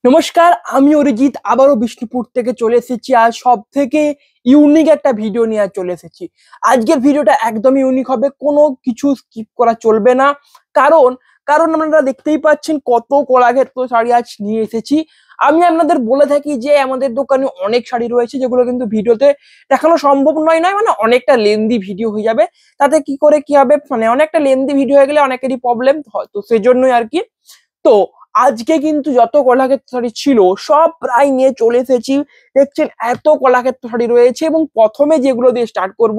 নমস্কার, আমি অরিজিৎ আবারও বিষ্ণুপুর থেকে চলে এসেছি। আজ সব থেকে ইউনিক একটা ভিডিও নিয়ে চলে এসেছি। আজকের ভিডিওটা একদমই ইউনিক হবে, কোনো কিছু স্কিপ করা চলবে না। কারণ কারণ আপনারা দেখতেই পাচ্ছেন কত কলাক্ষেত্র শাড়ি আজ নিয়ে এসেছি। আমি আপনাদের বলে থাকি যে আমাদের দোকানে অনেক শাড়ি রয়েছে যেগুলো কিন্তু ভিডিওতে দেখানো সম্ভব নয় মানে অনেকটা লেন্দি ভিডিও হয়ে যাবে। তাতে কি করে কি হবে, মানে অনেকটা লেন্দি ভিডিও হয়ে গেলে অনেকেরই প্রবলেম হয়, তো সেজন্যই আর কি। তো আজকে কিন্তু যত কলাক্ষেত্র শাড়ি ছিল সব প্রায় নিয়ে চলে এসেছি। দেখছেন এত কলাক্ষেত্র শাড়ি রয়েছে, এবং প্রথমে যেগুলো দিয়ে স্টার্ট করব,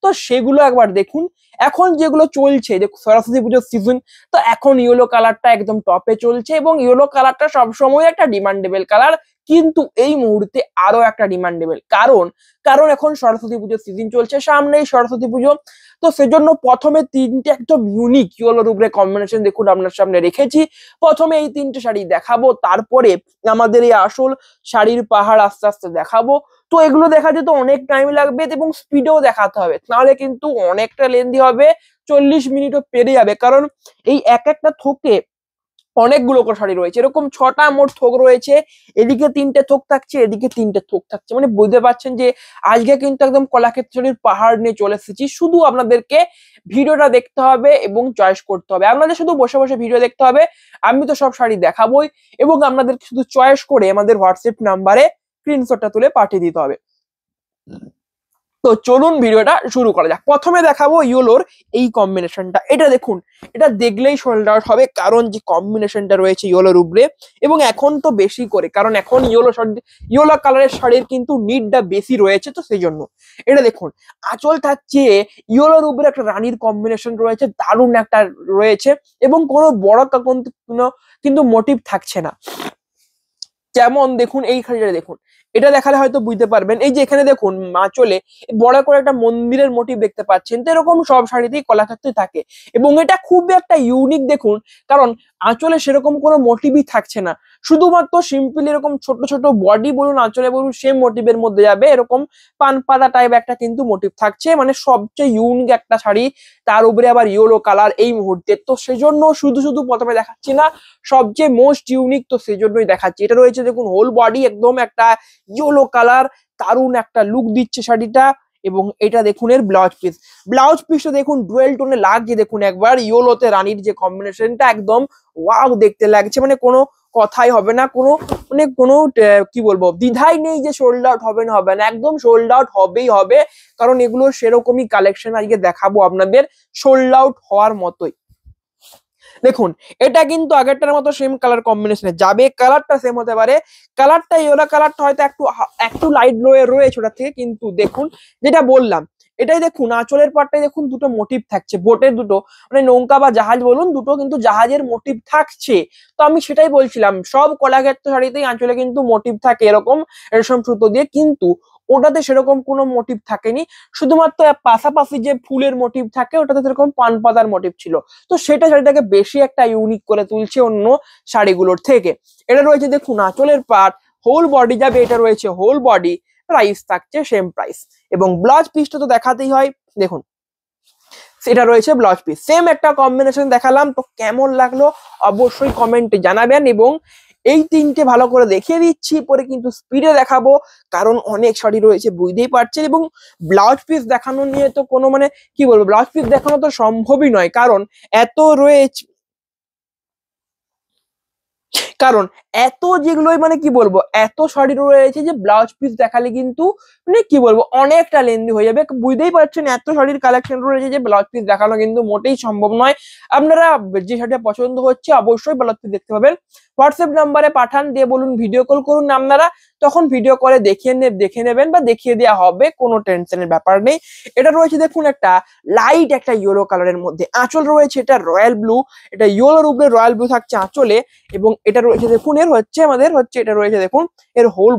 তো সেগুলো একবার দেখুন। এখন যেগুলো চলছে যে সরস্বতী পুজোর সিজন, তো এখন ইয়েলো কালারটা একদম টপে চলছে, এবং ইয়েলো কালারটা সবসময় একটা ডিমান্ডেবল কালার। কিন্তু এই মুহূর্তে আরো একটা ডিমান্ডেবল, কারণ কারণ এখন সরস্বতী পুজোর সিজন চলছে, সামনেই সরস্বতী পুজো। তো সেজন্য প্রথমে তিনটে একদম ইউনিক ইয়েলোর উপরে কম্বিনেশন দেখুন আপনার সামনে রেখেছি। প্রথমে এই তিনটে শাড়ি দেখাবো, তারপরে আমাদের এই আসল শাড়ির পাহাড় আস্তে আস্তে দেখাবো। তো এগুলো দেখা যেতে অনেক টাইম লাগবে এবং স্পিডেও দেখাতে হবে, নাহলে কিন্তু অনেকটা লেন্দি হবে, 40 মিনিটও পেরে যাবে। কারণ এই এক একটা থোকে অনেকগুলো করে শাড়ি রয়েছে, এরকম 6টা মোট থোক রয়েছে। এদিকে 3টে থোক থাকছে, এদিকে 3টে থোক থাকছে, মানে বুঝতে পারছেন যে আজকে কিন্তু একদম কলাক্ষেত্র শাড়ির পাহাড় নিয়ে চলে এসেছি। শুধু আপনাদেরকে ভিডিওটা দেখতে হবে এবং চয়েস করতে হবে। আপনাদের শুধু বসে বসে ভিডিও দেখতে হবে, আমি তো সব শাড়ি দেখাবোই, এবং আপনাদের শুধু চয়েস করে আমাদের হোয়াটসঅ্যাপ নাম্বারে স্ক্রিনশটটা তুলে পাঠিয়ে দিতে হবে। তো চলুন ভিডিওটা শুরু করা যাক। প্রথমে দেখাবো ইয়েলোর এই কম্বিনেশনটা। এটা দেখুন, এটা দেখলেই সোল্ড আউট হবে, কারণ যে কম্বিনেশনটা রয়েছে ইয়েলোর উপরে। এবং এখন তো বেশি করে, কারণ এখন ইয়েলো কালারের শাড়ির কিন্তু নিডটা বেশি রয়েছে, তো সেই জন্য এটা দেখুন। আঁচল থাকছে ইয়েলোর উপরে, একটা রানীর কম্বিনেশন রয়েছে, দারুণ একটা রয়েছে, এবং কোনো বড় কিন্তু মোটিভ থাকছে না। যেমন দেখুন এই শাড়িটা দেখুন, এটা দেখালে হয়তো বুঝতে পারবেন। এই যে এখানে দেখুন আঁচলে বড় করে একটা মন্দিরের মোটিভ দেখতে পাচ্ছেন, তো এরকম সব শাড়িতেই কলাক্ষেত্রে থাকে, এবং এটা খুব একটা ইউনিক দেখুন। কারণ আঁচলে সেরকম কোনো মোটিভই থাকছে না, শুধুমাত্র সিম্পলি এরকম ছোট ছোট বডি বলুন আঁচলে বলুন সেম মোটিভের মধ্যে যাবে, এরকম পান পাতা টাইপ একটা কিন্তু মোটিভ থাকছে, মানে সবচেয়ে ইউনিক একটা শাড়ি। তার উপরে আবার ইয়েলো কালার এই মুহূর্তে, তো সেজন্য শুধু শুধু প্রথমে দেখাচ্ছি না, সবচেয়ে মোস্ট ইউনিক, তো সেই জন্যই দেখাচ্ছি। এটা রয়েছে দেখুন হোল বডি একদম একটা ইয়েলো কালার, দারুণ একটা লুক দিচ্ছে শাড়িটা। এবং এটা দেখুন এর ব্লাউজ পিসটা দেখুন ডুয়েল টোনে লাগছে, দেখুন একবার ইয়েলোতে রানীর যে কম্বিনেশনটা একদম ওয়াও দেখতে লাগছে, মানে কোনো কথাই হবে না, কোনো কি বলবো দ্বিধাই নেই যে সোল্ড আউট হবে না হবে না, একদম সোল্ড আউট হবেই হবে। কারণ এগুলো সেরকমই কালেকশন আজকে দেখাবো আপনাদের, সোল্ড আউট হওয়ার মতোই। দেখুন এটা কিন্তু আগেরটার মতো সেম কালার কম্বিনেশনে যাবে, কালারটা সেম হতে পারে, কালারটা ইয়েলো কালারটা হয়তো একটু একটু লাইট রয়েছে ওটা থেকে, কিন্তু দেখুন যেটা বললাম, এটাই দেখুন আঁচলের পাটটাই দেখুন দুটো মোটিভ থাকছে, বোটের দুটো, মানে নৌকা বা জাহাজ বলুন, দুটো কিন্তু জাহাজের মোটিভ থাকছে। তো আমি সেটাই বলছিলাম, সব কলাক্ষেত্র শাড়িতেই আঁচলে কিন্তু মোটিভ থাকে এরকম রেশম সুতো দিয়ে, কিন্তু ওটাতে সেরকম কোনো মোটিভ থাকেনি, শুধুমাত্র পাশাপাশি যে ফুলের মোটিভ থাকে ওটাতে সেরকম পান পাতার মোটিভ ছিল। তো সেটা শাড়িটাকে বেশি একটা ইউনিক করে তুলছে অন্য শাড়িগুলোর থেকে। এটা রয়েছে দেখুন আঁচলের পাট, হোল বডি যাবে, এটা রয়েছে হোল বডি, প্রাইস থাকছে সেম প্রাইস। এবং ব্লাউজ পিসটা তো দেখাতেই হয়, দেখুন সেটা রয়েছে ব্লাউজ পিস, সেম একটা কম্বিনেশন দেখালাম। তো কেমন লাগলো অবশ্যই কমেন্টে জানাবেন, এবং এই তিনটে ভালো করে দেখিয়ে দিচ্ছি, পরে কিন্তু স্পিডে দেখাবো, কারণ অনেক শাড়ি রয়েছে বুঝতেই পারছেন। এবং ব্লাউজ পিস দেখানো নিয়ে তো কোনো মানে কি বলবো, ব্লাউজ পিস দেখানো তো সম্ভবই নয়, কারণ এত রয়েছে, কারণ এত যেগুলোই মানে কি বলবো এত শাড়ি রয়েছে যে ব্লাউজ পিস দেখালে কিন্তু মানে কি বলবো অনেকটা লেন্দি হয়ে যাবে। বুঝতেই পারছেন এত শাড়ির কালেকশন রয়েছে যে ব্লাউজ পিস দেখানো কিন্তু মোটেই সম্ভব নয়। আপনারা যে শাড়িটা পছন্দ হচ্ছে অবশ্যই ব্লাউজ পিস দেখতে পাবেন, হোয়াটসঅ্যাপ নাম্বারে পাঠান, দিয়ে বলুন ভিডিও কল করুন আপনারা, তখন ভিডিও কলে দেখে নেবেন বা দেখিয়ে দেওয়া হবে, কোনো টেনশনের ব্যাপার নেই। এটা রয়েছে দেখুন একটা লাইট একটা ইয়েলো কালারের মধ্যে, আঁচল রয়েছে এটা রয়্যাল ব্লু, এটা ইয়েলোর উপরে রয়্যাল ব্লু থাকছে আঁচলে। এবং এটা রয়েছে দেখুন এর হচ্ছে আমাদের হচ্ছে এটা রয়েছে দেখুন এর হোল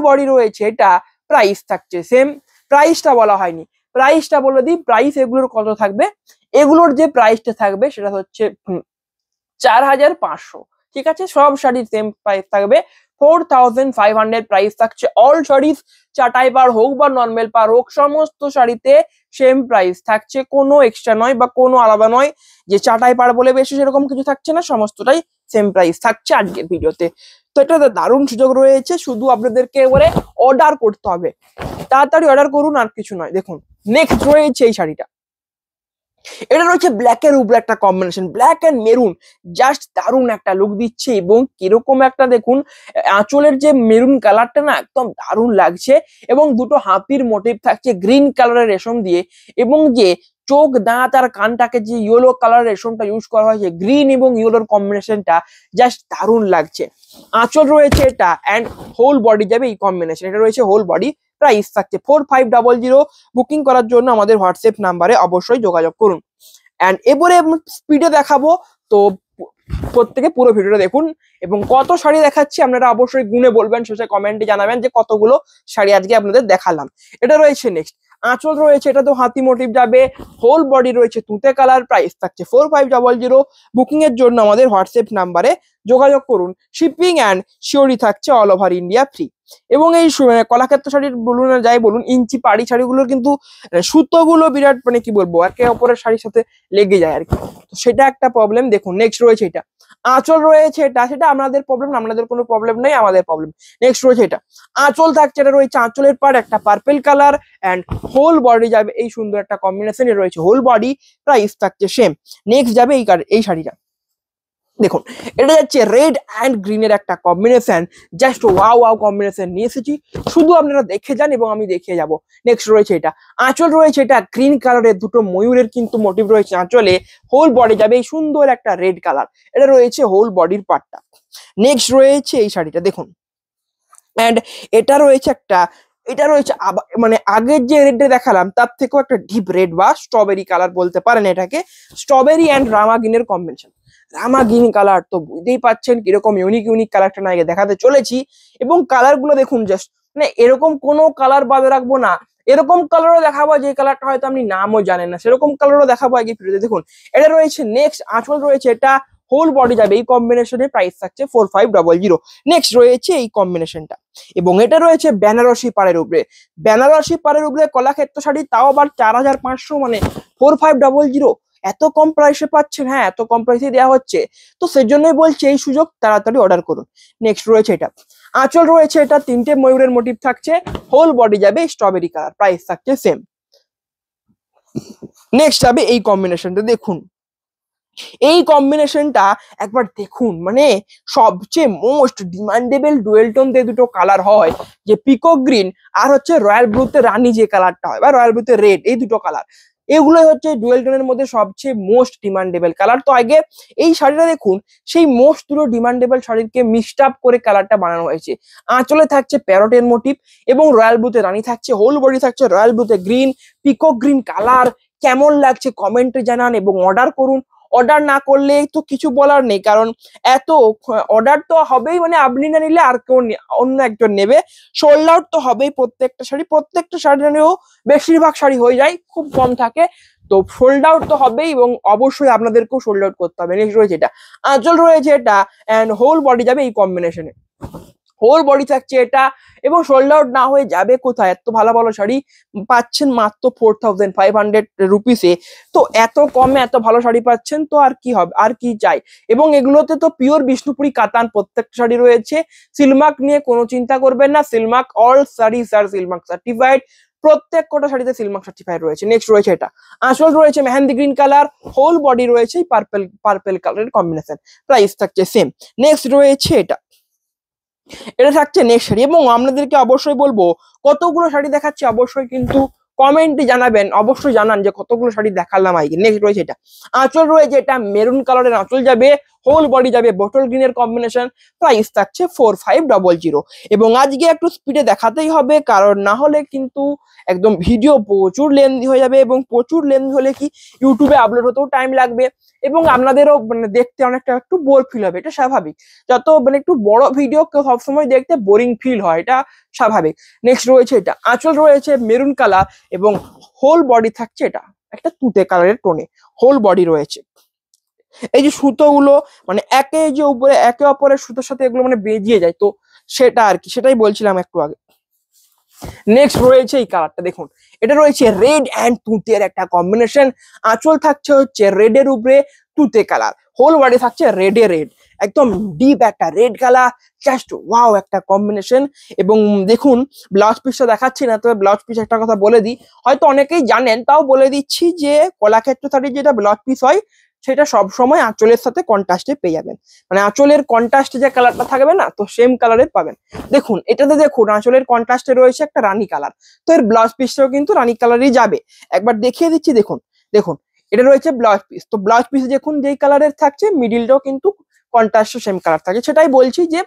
বডি রয়েছে, এটা প্রাইস থাকছে সেম, প্রাইসটা বলা হয়নি, প্রাইসটা বলে দিই, প্রাইস এগুলোর কত থাকবে। এগুলোর যে প্রাইসটা থাকবে সেটা হচ্ছে 4500, ঠিক আছে, সব শাড়ির সেম প্রাইস থাকবে 4500 প্রাইস থাকছে। অল শাড়ি চাটাই পার হোক বা নর্মাল পার হোক সমস্ত শাড়িতে সেম প্রাইস থাকছে, কোনো এক্সট্রা নয় বা কোনো আলাদা নয় যে চাটাই পার বলে বেশি সেরকম কিছু থাকছে না, সমস্তটাই সেম প্রাইস থাকছে আজকের ভিডিওতে। তো এটা দারুণ সুযোগ রয়েছে, শুধু আপনাদেরকে এবারে অর্ডার করতে হবে, তাড়াতাড়ি অর্ডার করুন আর কিছু নয়। দেখুন নেক্সট রয়েছে এই শাড়িটা, এটা রয়েছে ব্ল্যাক এর উপরে একটা combination, black and maroon, just দারুণ একটা লুক দিচ্ছে। এবং কিরকম একটা দেখুন আঁচলের যে মেরুন কালারটা না একদম দারুণ লাগছে, এবং দুটো হাতির মোটিভ থাকছে গ্রিন কালারের রেশম দিয়ে, এবং যে চোখ দাঁত আর কানটাকে যে ইয়েলো কালার রেশমটা ইউজ করা হয়েছে, গ্রিন এবং ইয়েলোর কম্বিনেশনটা জাস্ট দারুণ লাগছে। আঁচল রয়েছে এটা অ্যান্ড হোল বডি যাবে এই কম্বিনেশন, এটা রয়েছে হোল বডি। প্রাইস থাকছে 4500। বুকিং করার জন্য আমাদের হোয়াটসঅ্যাপ নাম্বারে অবশ্যই যোগাযোগ করুন। অ্যান্ড এবারে স্পিডে দেখাবো, তো প্রত্যেকে পুরো ভিডিওটা দেখুন। এবং কত শাড়ি দেখাচ্ছি আপনারা অবশ্যই গুনে বলবেন, শেষে কমেন্টে জানাবেন যে কতগুলো শাড়ি আজকে আপনাদের দেখালাম। এটা রয়েছে নেক্সট আঁচল রয়েছে, এটা তো হাতি মোটিভ যাবে, হোল বডি রয়েছে তুঁতে কালার। প্রাইস থাকছে 4500। বুকিং এর জন্য আমাদের হোয়াটসঅ্যাপ নাম্বারে যোগাযোগ করুন। শিপিং অ্যান্ড শিওরি থাকছে অল ওভার ইন্ডিয়া ফ্রি। এবং এই কলাক্ষেত্র শাড়ির বলুন আর যাই বলুন, ইঞ্চি পাড়ি শাড়িগুলোর কিন্তু সুতোগুলো বিরাট মানে কি বলবো একে অপরের শাড়ির সাথে লেগে যায় আর কি, তো সেটা একটা প্রবলেম। দেখুন নেক্সট রয়েছে এটা আঁচল রয়েছে, এটা সেটা আপনাদের প্রবলেম, আপনাদের কোনো প্রবলেম নেই, আমাদের প্রবলেম। নেক্সট রয়েছে এটা আঁচল থাকছে, এটা রয়েছে আঁচলের পাড় একটা purple colour and whole body যাবে এই সুন্দর একটা কম্বিনেশন, এটা রয়েছে হোল বডি। প্রাইস থাকছে সেম। নেক্সট যাবে এই শাড়িটা, দেখুন এটা যাচ্ছে রেড অ্যান্ড গ্রিনের একটা combination, just wow wow combination নিয়ে এসেছি, শুধু আপনারা দেখে যান এবং আমি দেখিয়ে যাব। নেক্সট রয়েছে এটা আঁচল রয়েছে, এটা গ্রিন কালারের দুটো ময়ূরের কিন্তু মোটিভ রয়েছে আঁচলে, হোল বডি যাবে এই সুন্দর একটা রেড কালার, এটা রয়েছে হোল বডির পার্টটা। নেক্সট রয়েছে এই শাড়িটা দেখুন, অ্যান্ড এটা রয়েছে একটা, এটা রয়েছে মানে আগের যে রেডটা দেখালাম তার থেকেও একটা ডিপ রেড বা স্ট্রবেরি কালার বলতে পারেন এটাকে, স্ট্রবেরি অ্যান্ড রামা গ্রিনের কম্বিনেশন। রামা গ্রিন কালার তো বুঝতেই পাচ্ছেন কিরকম ইউনিক ইউনিক কালারটা না দেখাতে চলেছি। এবং কালার গুলো দেখুন, জাস্ট মানে এরকম কোনো কালার বাদে রাখবো না, এরকম কালারও দেখাবো যে কালারটা হয়তো আপনি নামও জানেন না, সেরকম কালারও দেখাবো আগে ভিডিওতে। দেখুন এটা রয়েছে নেক্সট আঁচল রয়েছে, এটা হোল বডি যাবে এই কম্বিনেশনে। প্রাইস থাকছে 4500। নেক্সট রয়েছে এই কম্বিনেশনটা, এবং এটা রয়েছে বেনারসি পাড়ের উপরে, বেনারসি পাড়ের উপরে কলাক্ষেত্র শাড়ি, তাও আবার 4500, মানে 4500। এত কম প্রাইসে পাচ্ছেন, হ্যাঁ এত কম প্রাইসে দেওয়া হচ্ছে, তো সেজন্যই বলছি এই সুযোগ তাড়াতাড়ি অর্ডার করুন। নেক্সট রয়েছে এটা আঁচল রয়েছে, এটা তিনটে ময়ূরের মোটিভ থাকছে, হোল বডি যাবে স্ট্রবেরি কালার। প্রাইস থাকছে সেম। নেক্সট যাবে এই কম্বিনেশনটা, দেখুন এই কম্বিনেশনটা একবার দেখুন, মানে সবচেয়ে মোস্ট ডিমান্ডেবল ডুয়েল টোন দিয়ে দুটো কালার হয়, যে পিকক গ্রিন আর হচ্ছে রয়্যাল ব্লুতে রানী যে কালারটা হয় বা রয়্যাল ব্লুতে রেড, এই দুটো কালার এগুলোই হচ্ছে ডুয়েল টোনের মধ্যে সবচেয়ে মোস্ট ডিমান্ডেবল কালার। তো আগে এই শাড়িটা দেখুন, সেই মোস্ট দুটো ডিমান্ডেবল শাড়িকে মিক্সড আপ করে কালারটা বানানো হয়েছে। আঁচলে থাকছে প্যারটের মোটিভ এবং রয়্যাল ব্লুতে রানী থাকছে, হোল বডি থাকছে রয়্যাল ব্লুতে গ্রিন, পিকক গ্রিন কালার। কেমন লাগছে কমেন্টে জানান এবং অর্ডার করুন। অর্ডার না করলে তো কিছু বলার নেই, কারণ এত অর্ডার তো হবেই, মানে আপনি না নিলে আর কেউ অন্য একজন নেবে, সোল্ড আউট তো হবেই। প্রত্যেকটা শাড়ি নিয়েও বেশিরভাগ শাড়ি হয়ে যায়, খুব কম থাকে, তো সোল্ড আউট তো হবেই এবং অবশ্যই আপনাদেরকেও সোল্ড আউট করতে হবে। নেক্সট রয়েছে এটা আঁচল রয়েছে, এটা অ্যান্ড হোল বডি যাবে এই কম্বিনেশনে, হোল বডি থাকছে এটা, এবং সোল্ড আউট না হয়ে যাবে কোথায়, এত ভালো ভালো শাড়ি পাচ্ছেন মাত্র 4500 রুপিসে। তো এত কমে এত ভালো শাড়ি পাচ্ছেন, তো আর কি হবে, আর কি চাই। এবং এগুলোতে তো পিওর বিষ্ণুপুরি কাতান প্রত্যেকটা শাড়ি রয়েছে, সিলমার্ক নিয়ে কোনো চিন্তা করবেন না, Silk Mark all sari sir Silk Mark certified, প্রত্যেক কটা শাড়িতে সিলমার্ক সার্টিফাইড রয়েছে। নেক্সট রয়েছে এটা আঁচল রয়েছে mehendi green colour, whole body রয়েছে পার্পেল কালারের কম্বিনেশন। প্রাইস থাকছে সেম। নেক্সট রয়েছে এটা থাকছে নেক্সট শাড়ি। এবং আপনাদেরকে অবশ্যই বলবো কতগুলো শাড়ি দেখাচ্ছি অবশ্যই কিন্তু কমেন্টে জানাবেন, অবশ্যই জানান যে কতগুলো শাড়ি দেখালাম আজকে। নেক্সট রয়েছে এটা আঁচল রয়েছে, এটা মেরুন কালারের আঁচল যাবে, হোল বডি যাবে বটল গ্রিনের কম্বিনেশন। প্রাইস থাকছে 4500। এবং আজকে একটু স্পিডে দেখাতেই হবে, কারণ না হলে কিন্তু একদম ভিডিও প্রচুর লেন্দি হয়ে যাবে, এবং প্রচুর লেন্দি হলে কি ইউটিউবে আপলোড হতেও টাইম লাগবে, এবং আপনাদেরও মানে দেখতে অনেকটা একটু বোর ফিল হবে, এটা স্বাভাবিক। যত মানে একটু বড় ভিডিও সবসময় দেখতে বোরিং ফিল হয়, এটা স্বাভাবিক। নেক্সট রয়েছে এটা আঁচল রয়েছে মেরুন কালার, এবং হোল বডি থাকছে এটা একটা তুঁতে কালারের টোনে, হোল বডি রয়েছে। এই যে সুতোগুলো মানে একে যে উপরে একে অপরের সুতোর সাথে এগুলো মানে বেজিয়ে যায়, তো সেটা আর কি, সেটাই বলছিলাম একটু আগে। নেক্সট রয়েছে এই কালারটা দেখুন, এটা রয়েছে রেড অ্যান্ড তুঁতের একটা কম্বিনেশন। আঁচল থাকছে হচ্ছে রেডের উপরে তুঁতে কালার, হোল বডি থাকছে রেডে রেড, একদম ডিপ একটা রেড কালার, জাস্ট ওয়াও একটা কম্বিনেশন। এবং দেখুন ব্লাউজ পিসটা দেখাচ্ছি না, তবে ব্লাউজ পিস একটা কথা বলে দিই, হয়তো অনেকেই জানেন তাও বলে দিচ্ছি, যে কলাক্ষেত্র শাড়ির যেটা ব্লাউজ পিস হয় সেটা সব সময় আঁচলের সাথে কন্ট্রাস্টে পেয়ে যাবেন, মানে আঁচলের কন্ট্রাস্টে যে কালারটা থাকবে না, তো সেম কালারের পাবেন। দেখুন এটাতে দেখুন আঁচলের কন্ট্রাস্টে রয়েছে একটা রানী কালার, তো এর ব্লাউজ পিসটাও কিন্তু রানী কালারই যাবে। একবার দেখিয়ে দিচ্ছি, দেখুন দেখুন এটা রয়েছে ব্লাউজ পিস, তো ব্লাউজ পিসে দেখুন যেই কালারের থাকছে মিডিলটাও কিন্তু কন্ট্রাস্টে সেম কালার থাকে। সেটাই বলছি যে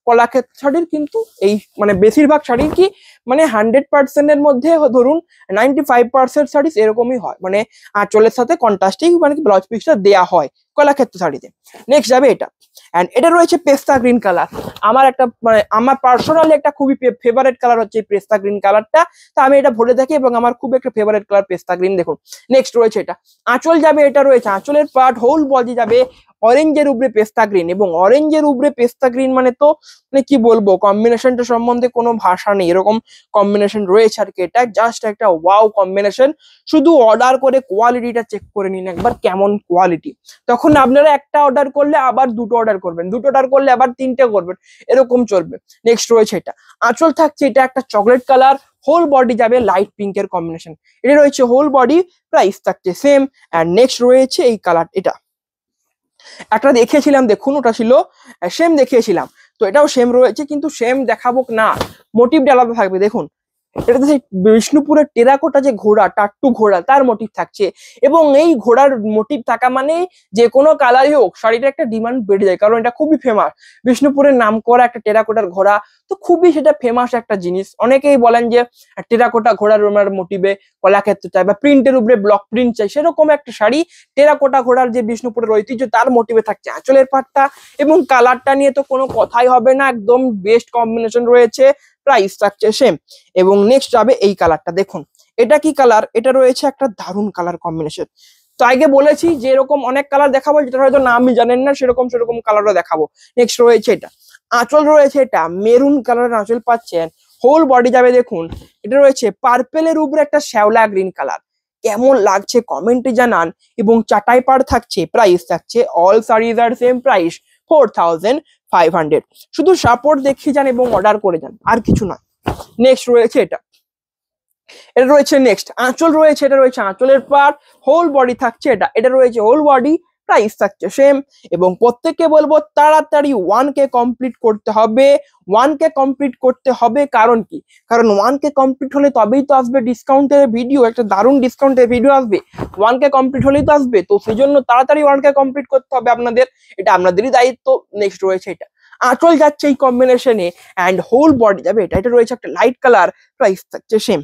কলাক্ষেত্র শাড়ির কিন্তু এই মানে বেশিরভাগ শাড়ির কি মানে 100% এর মধ্যে ধরুন 95% শাড়ি এরকমই হয়, মানে আঁচলের সাথে কন্ট্রাস্টেই মানে কি ব্লাউজ পিসটা দেয়া হয় কলাক্ষেত্র শাড়িতে। নেক্সট যাবে এটা, এন্ড এটা রয়েছে পেস্তা গ্রিন কালার। আমার একটা মানে আমার পার্সোনালি একটা খুবই ফেভারিট কালার হচ্ছে এই পেস্তা গ্রিন কালারটা, তো আমি এটা ভরে থাকি এবং আমার খুব একটা ফেভারিট কালার পেস্তা গ্রিন। দেখুন নেক্সট রয়েছে এটা, আঁচল যাবে, এটা রয়েছে আঁচলের পার্ট হোল বডি যাবে অরেঞ্জের উপরে পেস্তা গ্রিন, এবং অরেঞ্জের উপরে পেস্তা গ্রিন মানে তো মানে কি বলবো, কম্বিনেশনটা সম্বন্ধে কোনো ভাষা নেই, এরকম কম্বিনেশন রয়েছে আর কি। এটা জাস্ট একটা ওয়াও কম্বিনেশন, শুধু অর্ডার করে কোয়ালিটিটা চেক করে নিন একবার কেমন কোয়ালিটি, তখন আপনারা একটা অর্ডার করলে আবার দুটো অর্ডার করবেন, দুটো অর্ডার করলে আবার তিনটে করবেন, এরকম চলবে। নেক্সট রয়েছে এটা, আঁচল থাকছে এটা একটা চকলেট কালার, হোল বডি যাবে লাইট পিঙ্কের কম্বিনেশন, এটা রয়েছে হোল বডি, প্রাইস থাকছে সেম। এন্ড নেক্সট রয়েছে এই কালার, এটা একটা দেখিয়েছিলাম দেখুন, ওটা ছিল সেম দেখিয়েছিলাম, তো এটাও সেম রয়েছে, কিন্তু সেম দেখাবো না, মোটিভটা আলাদা থাকবে। দেখুন এটাতে সেই বিষ্ণুপুরের টেরাকোটা যে ঘোড়া, টাট্টু ঘোড়া, তার মোটিভ থাকছে, এবং এই ঘোড়ার মোটিভ থাকা মানে যে কোনো কালারই হোক শাড়িটা একটা ডিমান্ড বেড়ে যায়, কারণ এটা খুবই ফেমাস, বিষ্ণুপুরের নাম করা একটা টেরাকোটার ঘোড়া, তো খুবই সেটা ফেমাস একটা জিনিস। অনেকেই বলেন যে টেরাকোটা ঘোড়ার মোটিভে কলাক্ষেত্র চাই বা প্রিন্টের উপরে ব্লক প্রিন্ট চাই, সেরকম একটা শাড়ি টেরাকোটা ঘোড়ার যে বিষ্ণুপুরের ঐতিহ্য তার মোটিভে থাকছে আঁচলের পাটটা, এবং কালারটা নিয়ে তো কোনো কথাই হবে না, একদম বেস্ট কম্বিনেশন রয়েছে, প্রাইস থাকছে সেম। এবং নেক্সট যাবে এই কালারটা, দেখুন এটা কি কালার, এটা রয়েছে একটা দারুণ কালার কম্বিনেশন। তো আগে বলেছি যে এরকম অনেক কালার দেখাবো যেটা হয়তো নামই জানেন না, সেরকম সেরকম কালারও দেখাবো। নেক্সট রয়েছে এটা, আঁচল রয়েছে এটা মেরুন কালারের আঁচল পাচ্ছেন, হোল বডি যাবে দেখুন, এটা রয়েছে পার্পেলের উপরে একটা শ্যাওলা গ্রিন কালার, কেমন লাগছে কমেন্টে জানান। এবং চাটাই পাড় থাকছে, প্রাইস থাকছে অল শাড়িজ আর সেম প্রাইস 4500, শুধু সাপোর্ট দেখিয়ে যান এবং অর্ডার করে যান, আর কিছু না। নেক্সট রয়েছে এটা, এটা রয়েছে নেক্সট আঁচল রয়েছে, এটা রয়েছে আঁচলের পার্ট, হোল বডি থাকছে এটা, এটা রয়েছে হোল বডি, প্রাইস থাকছে সেম। এবং প্রত্যেককে বলবো তাড়াতাড়ি 1K কমপ্লিট করতে হবে, 1K কমপ্লিট করতে হবে, কারণ কি, কারণ 1K কমপ্লিট হলে তবেই তো আসবে ডিসকাউন্টের ভিডিও, একটা দারুণ ডিসকাউন্টের ভিডিও আসবে, 1K কমপ্লিট হলেই তো আসবে, তো সেই জন্য তাড়াতাড়ি 1K কমপ্লিট করতে হবে আপনাদের, এটা আপনাদেরই দায়িত্ব। নেক্সট রয়েছে এটা, আঁচল যাচ্ছে এই কম্বিনেশনে অ্যান্ড হোল বডি যাবে এটা, এটা রয়েছে একটা লাইট কালার, প্রাইস থাকছে সেম।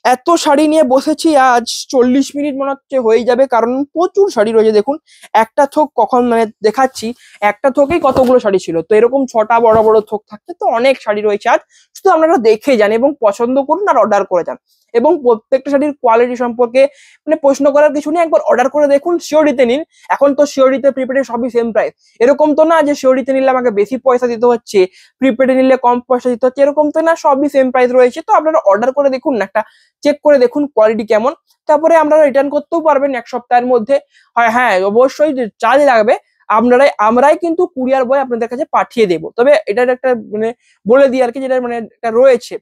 এত শাড়ি নিয়ে বসেছি আজ 40 মিনিট মনে হচ্ছে হয়ে যাবে, কারণ প্রচুর শাড়ি রয়েছে। দেখুন একটা থোক কখন মানে দেখাচ্ছি, একটা থোকেই কতগুলো শাড়ি ছিল, তো এরকম 6টা বড় বড় থোক থাকছে, তো অনেক শাড়ি রয়েছে আজ, শুধু আপনারা দেখে যান এবং পছন্দ করুন আর অর্ডার করে যান। এবং প্রত্যেকটা শাড়ির কোয়ালিটি সম্পর্কে মানে প্রশ্ন করার কিছু নেই, একবার অর্ডার করে দেখুন, শিওরিতে নিন। এখন তো শিওরিতে প্রিপেডে সবই সেম প্রাইস, এরকম তো না যে শিওরিতে নিলে আমাকে বেশি পয়সা দিতে হচ্ছে, প্রিপেডে নিলে কম পয়সা দিতে হচ্ছে, এরকম তো না, সবই সেম প্রাইস রয়েছে। তো আপনারা অর্ডার করে দেখুন না, একটা চেক করে দেখুন কোয়ালিটি কেমন, তারপরে আপনারা রিটার্ন করতেও পারবেন 1 সপ্তাহের মধ্যে। হয় হ্যাঁ অবশ্যই চার্জ লাগবে, আমরাই কিন্তু কুরিয়ার বয় আপনাদের কাছে পাঠিয়ে দেবো, তবে এটার একটা মানে বলে দিই আর কি, যেটা মানে এটা রয়েছে,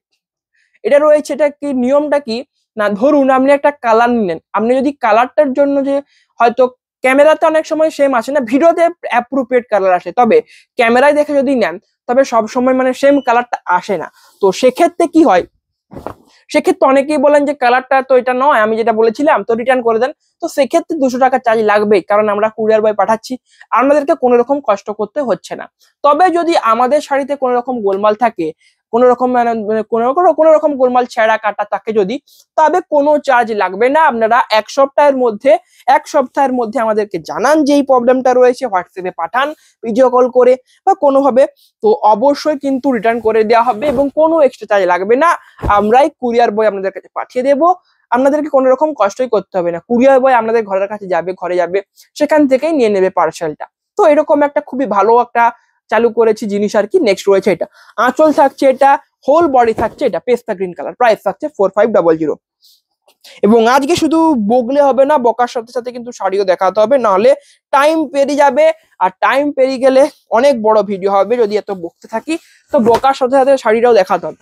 এটা কি নিয়মটা কি না, ধরুন আপনি একটা কালার নিলেন, আপনি যদি কালারটার জন্য যে হয়তো ক্যামেরাতে অনেক সময় সেম আসে না, ভিডিওতে অ্যাপ্রোপ্রিয়েট কালার আসে, তবে ক্যামেরায় দেখে যদি নেন তবে সব সময় মানে সেম কালারটা আসে না। তো সেক্ষেত্রে কি হয়, সেক্ষেত্রে অনেকেই বলেন যে কালারটা তো এটা নয় আমি যেটা বলেছিলাম, তো রিটার্ন করে দেন, তো সেক্ষেত্রে 200 টাকা চার্জ লাগবে, কারণ আমরা কুরিয়ার বয় পাঠাচ্ছি, আমাদেরকে কোনো রকম কষ্ট করতে হচ্ছে না। তবে যদি আমাদের শাড়িতে কোনো রকম গোলমাল থাকে, কোনো রকম মানে কোনো রকম গোলমাল ছেঁড়া কাটা থাকে যদি, তবে কোনো চার্জ লাগবে না। আপনারা 1 সপ্তাহের মধ্যে আমাদেরকে জানান যে এই প্রবলেমটা রয়েছে, হোয়াটসঅ্যাপে পাঠান ভিডিও কল করে বা কোনোভাবে, তো অবশ্যই কিন্তু রিটার্ন করে দেওয়া হবে এবং কোনো এক্সট্রা চার্জ লাগবে না। আমরাই কুরিয়ার বয় আপনাদের কাছে পাঠিয়ে দেবো, আপনাদেরকে কোনো রকম কষ্টই করতে হবে না, কুরিয়ার বয় আপনাদের ঘরের কাছে যাবে, ঘরে যাবে, সেখান থেকেই নিয়ে নেবে পার্সেলটা। তো এরকম একটা খুবই ভালো একটা চালু করেছি জিনিস আর কি। নেক্সট রয়েছে এটা, আঁচল থাকছে এটা, হোল বডি থাকছে এটা পেস্তা গ্রিন কালার, প্রাইস থাকছে 4500। এবং আজকে শুধু বকলে হবে না, বকার সাথে সাথে কিন্তু শাড়িও দেখাতে হবে, নাহলে টাইম পেরিয়ে যাবে। আর টাইম পেরিয়ে গেলে অনেক বড় ভিডিও হবে যদি এত বকতে থাকি, তো বকার সাথে সাথে শাড়িটাও দেখাতে হবে।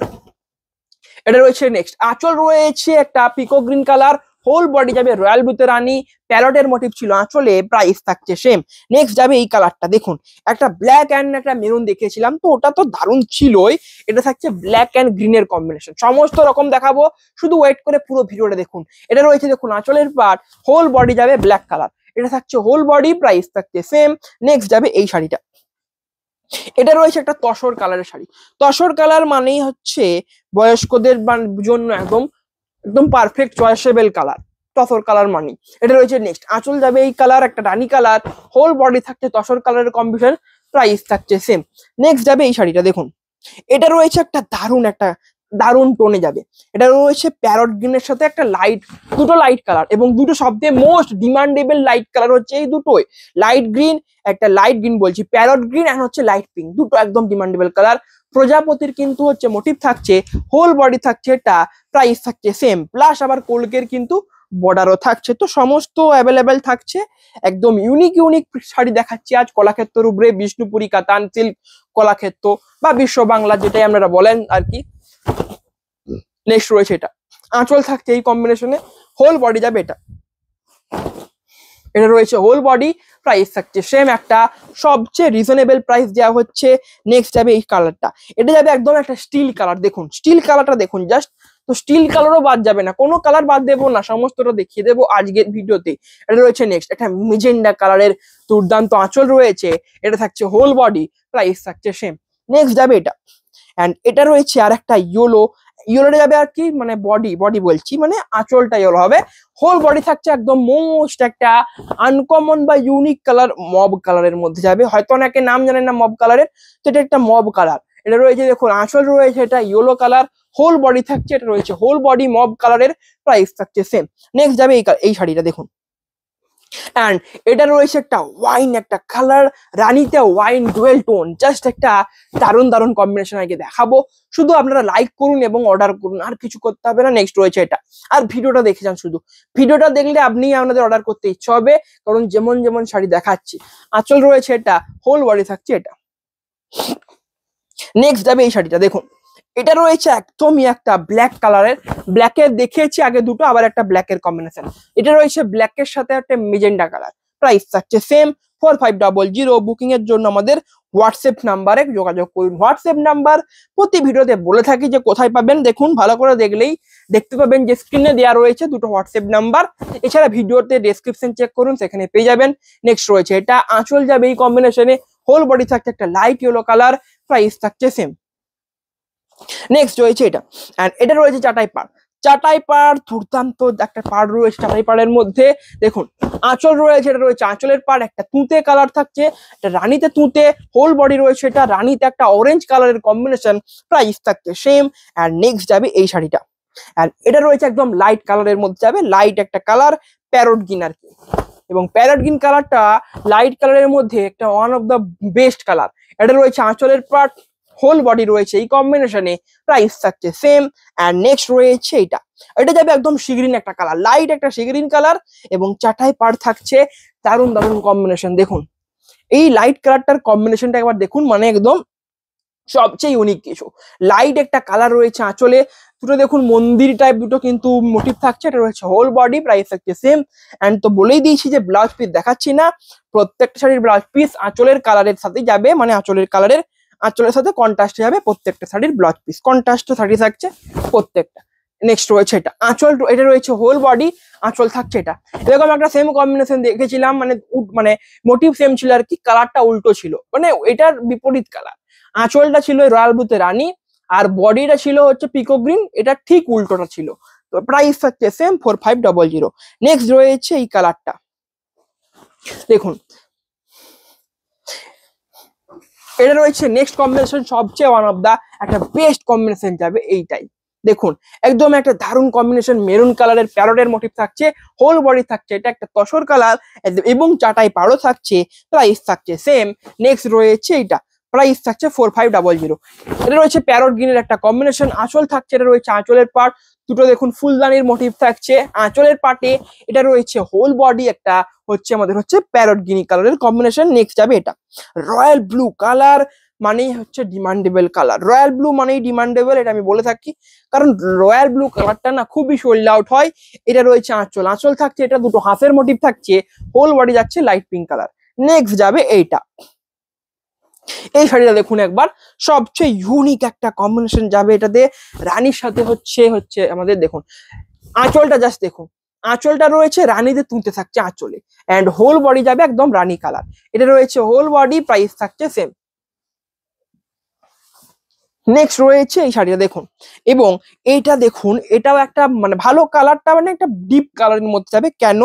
এটা রয়েছে নেক্সট, আঁচল রয়েছে একটা পিকো গ্রিন কালার, হোল বডি যাবে রয়্যাল ব্লুতে রানী, প্যারটের মোটিভ ছিল আঁচলে, প্রাইস থাকছে সেম। নেক্সট যাবে এই কালারটা, দেখুন একটা ব্ল্যাক অ্যান্ড একটা মেরুন দেখিয়েছিলাম, তো ওটা তো দারুণ ছিলই, এটা থাকছে ব্ল্যাক অ্যান্ড গ্রিনের কম্বিনেশন। সমস্ত রকম দেখাবো, শুধু ওয়েট করে পুরো ভিডিওটা দেখুন। এটা রয়েছে দেখুন আঁচলের পার্ট, হোল বডি যাবে ব্ল্যাক কালার, এটা থাকছে হোল বডি, প্রাইস থাকছে সেম। নেক্সট যাবে এই শাড়িটা, এটা রয়েছে একটা তসর কালারের শাড়ি। তসর কালার মানেই হচ্ছে বয়স্কদের জন্য একদম একদম পারফেক্ট চয়েসেবল কালার, তসর কালার মানি। এটা রয়েছে নেক্সট, আঁচল যাবে এই কালার, একটা রানী কালার, হোল বডি থাকছে তসর কালারের কম্বিনেশন, প্রাইস থাকছে সেম। নেক্সট যাবে এই শাড়িটা, দেখুন এটা রয়েছে একটা দারুণ টোনে যাবে, এটা রয়েছে প্যারট গ্রিনের সাথে একটা লাইট, দুটো লাইট কালার, এবং দুটো সবচেয়ে মোস্ট ডিমান্ডেবল লাইট কালার হচ্ছে এই দুটোই, লাইট গ্রিন, একটা লাইট গ্রিন বলছি প্যারট গ্রিন, আর হচ্ছে লাইট পিঙ্ক, দুটো একদম ডিমান্ডেবল কালার। প্রজাপতির কিন্তু হচ্ছে মোটিভ থাকছে, হোল বডি থাকছে এটা, প্রাইস থাকছে সেম, প্লাস আবার কলকের কিন্তু বর্ডারও থাকছে। তো সমস্ত অ্যাভেলেবেল থাকছে, একদম ইউনিক শাড়ি দেখাচ্ছি আজ কলাক্ষেত্রের উপরে, বিষ্ণুপুরি কাতান সিল্ক কলাক্ষেত্র বা বিশ্ব বাংলা যেটাই আপনারা বলেন আর কি। নেক্সট রয়েছে এটা, আঁচল থাকছে এই কম্বিনেশনে, হোল বডি যাবে এটা, এটা রয়েছে হোল বডি, প্রাইস থাকছে সেম, একটা সবচেয়ে রিজনেবল প্রাইস দেওয়া হচ্ছে। নেক্সট যাবে এই কালারটা, এটা যাবে একদম একটা স্টিল কালার, দেখুন স্টিল কালারটা দেখুন জাস্ট, তো স্টিল কালারও বাদ যাবে না, কোনো কালার বাদ দেবো না, সমস্তটা দেখিয়ে দেবো আজকের ভিডিওতে। এটা রয়েছে নেক্সট একটা মেজেন্ডা কালারের দুর্দান্ত আঁচল রয়েছে, এটা থাকছে হোল বডি, প্রাইস থাকছে সেম। নেক্সট যাবে এটা, অ্যান্ড এটা রয়েছে আর একটা ইয়েলোটা যাবে আর কি, মানে বডি বলছি, মানে আঁচলটা ইয়েলো হবে, হোল বডি থাকছে একদম মোস্ট একটা আনকমন বা ইউনিক কালার, মব কালারের মধ্যে যাবে, হয়তো অনেকে নাম জানেন না মব কালারের, তো এটা একটা মব কালার। এটা রয়েছে দেখুন আঁচল রয়েছে এটা ইয়েলো কালার, হোল বডি থাকছে, এটা রয়েছে হোল বডি মব কালারের, প্রাইস থাকছে সেম। নেক্সট যাবে এই শাড়িটা, দেখুন অ্যান্ড এটা রয়েছে একটা ওয়াইন, একটা কালার, রানীতে ওয়াইন ডুয়েল টোন, জাস্ট একটা দারুণ কম্বিনেশন আগে দেখাবো, শুধু আপনারা লাইক করুন এবং অর্ডার করুন, আর কিছু করতে হবে না। নেক্সট রয়েছে এটা, আর ভিডিওটা দেখে যান, শুধু ভিডিওটা দেখলে আপনি আপনাদের অর্ডার করতে ইচ্ছা হবে, কারণ যেমন শাড়ি দেখাচ্ছি। আঁচল রয়েছে এটা, হোল বডি থাকছে এটা। নেক্সট যাবে এই শাড়িটা, দেখুন এটা রয়েছে একদমই একটা ব্ল্যাক কালারের, ব্ল্যাকের দেখিয়েছি আগে দুটো, আবার একটা ব্ল্যাকের কম্বিনেশন, এটা রয়েছে ব্ল্যাকের সাথে একটা মেজেন্ডা কালার, প্রাইস থাকছে সেম 4500। বুকিং এর জন্য আমাদের হোয়াটসঅ্যাপ নাম্বারে যোগাযোগ করুন। হোয়াটসঅ্যাপ নাম্বার প্রতি ভিডিওতে বলে থাকি যে কোথায় পাবেন, দেখুন ভালো করে দেখলেই দেখতে পাবেন যে স্ক্রিনে দেওয়া রয়েছে দুটো হোয়াটসঅ্যাপ নাম্বার, এছাড়া ভিডিওতে ডেসক্রিপশন চেক করুন, সেখানে পেয়ে যাবেন। নেক্সট রয়েছে এটা, আঁচল যাবে এই কম্বিনেশনে, হোল বডি থাকছে একটা লাইট ইয়েলো কালার, প্রাইস থাকছে সেম। নেক্সট রয়েছে এটা, এন্ড এটা রয়েছে চাটাই পাড় দুর্দান্ত একটা পাড় রয়েছে চাটাই পাড়ের মধ্যে, দেখুন আঁচল রয়েছে, এটা রয়েছে আঁচলের পাড়, একটা তুঁতে কালার থাকছে, এটা রানীতে তুঁতে, হোল বডি রয়েছে এটা, রানীতে একটা অরেঞ্জ কালারের কম্বিনেশন, প্রাইস থাকছে সেম। এন্ড নেক্সট যাবে এই শাড়িটা, এন্ড এটা রয়েছে একদম লাইট কালারের মধ্যে যাবে, লাইট একটা কালার, প্যারট গ্রিন আর কি, এবং প্যারট গ্রিন কালারটা লাইট কালারের মধ্যে একটা one of the best colour. এটা রয়েছে আঁচলের পার্ট, হোল বডি রয়েছে এই কম্বিনেশনে, প্রাইস থাকছে সেম। এন্ড নেক্সট রয়েছে এটা যাবে একদম সিগ্রিন একটা কালার, লাইট একটা সিগ্রিন কালার, এবং চাটাই পাড় থাকছে, দারুণ কম্বিনেশন। দেখুন এই লাইট কালারটার কম্বিনেশনটা একবার দেখুন, মানে একদম সবচেয়ে ইউনিক কিছু, লাইট একটা কালার রয়েছে আঁচলে, দুটো দেখুন মন্দির টাইপ দুটো কিন্তু মোটিভ থাকছে, এটা রয়েছে হোল বডি, প্রাইস থাকছে সেম। এন্ড তো বলেই দিয়েছি যে ব্লাউজ পিস দেখাচ্ছি না, প্রত্যেকটা শাড়ির ব্লাউজ পিস আঁচলের কালারের সাথে যাবে, মানে আঁচলের সাথে কন্ট্রাস্টে যাবে প্রত্যেকটা শাড়ির ব্লাউজ পিস, কন্ট্রাস্ট শাড়ি থাকছে প্রত্যেকটা। নেক্সট রয়েছে এটা, এটা রয়েছে হোল বডি, আঁচল থাকছে এটা, এরকম একটা সেম কম্বিনেশন দেখেছিলাম, মানে মোটিভ সেম ছিল আর কি, কালারটা উল্টো ছিল, মানে এটার বিপরীত কালার, আঁচলটা ছিল রয়্যাল ব্লুতে রানী, আর বডিটা ছিল হচ্ছে পিকো গ্রিন, এটা ঠিক উল্টোটা ছিল। তো প্রাইস থাকছে সেম 4500। নেক্সট রয়েছে এই কালারটা, দেখুন এটা রয়েছে নেক্সট কম্বিনেশন, সবচেয়ে ওয়ান অফ দা একটা বেস্ট কম্বিনেশন যাবে এইটাই, দেখুন একদম একটা দারুণ কম্বিনেশন, মেরুন কালারের প্যারটের মোটিভ থাকছে, হোল বডি থাকছে এটা একটা তসর কালার, এবং চাটাই পাড়ও থাকছে, প্রাইস থাকছে সেম। নেক্সট রয়েছে এটা, প্রাইস থাকছে 4500। এটা রয়েছে প্যারট গ্রিনের একটা কম্বিনেশন। আঁচল থাকছে, এটা রয়েছে আঁচলের পার্ট দুটো দেখুন ফুলদানির মোটিভ থাকছে আঁচলের পার্টে। এটা রয়েছে হোল বডি একটা হচ্ছে আমাদের হচ্ছে প্যারট গ্রিন কালারের কম্বিনেশন। নেক্সট যাবে এটা রয়্যাল ব্লু কালার, মানেই হচ্ছে ডিমান্ডেবল কালার। রয়্যাল ব্লু মানেই ডিমান্ডেবল, এটা আমি বলে থাকি, কারণ রয়্যাল ব্লু কালারটা না খুবই সোল্ড আউট হয়। এটা রয়েছে আঁচল, আঁচল থাকছে এটা দুটো হাঁসের মোটিভ থাকছে, হোল বডি যাচ্ছে লাইট পিঙ্ক কালার। নেক্সট যাবে এইটা, এই শাড়িটা দেখুন একবার, সবচেয়ে ইউনিক একটা কম্বিনেশন যাবে এটাতে রানীর সাথে হচ্ছে আমাদের দেখুন আঁচলটা জাস্ট দেখুন, আঁচলটা রয়েছে রানীদের তুলতে থাকছে আঁচলে, এন্ড হোল বডি যাবে একদম রানী কালার। এটা রয়েছে হোল বডি, প্রাইস থাকছে সেম। নেক্সট রয়েছে এই শাড়িটা দেখুন, এবং এইটা দেখুন, এটাও একটা মানে ভালো কালারটা মানে একটা ডিপ কালারের মধ্যে যাবে। কেন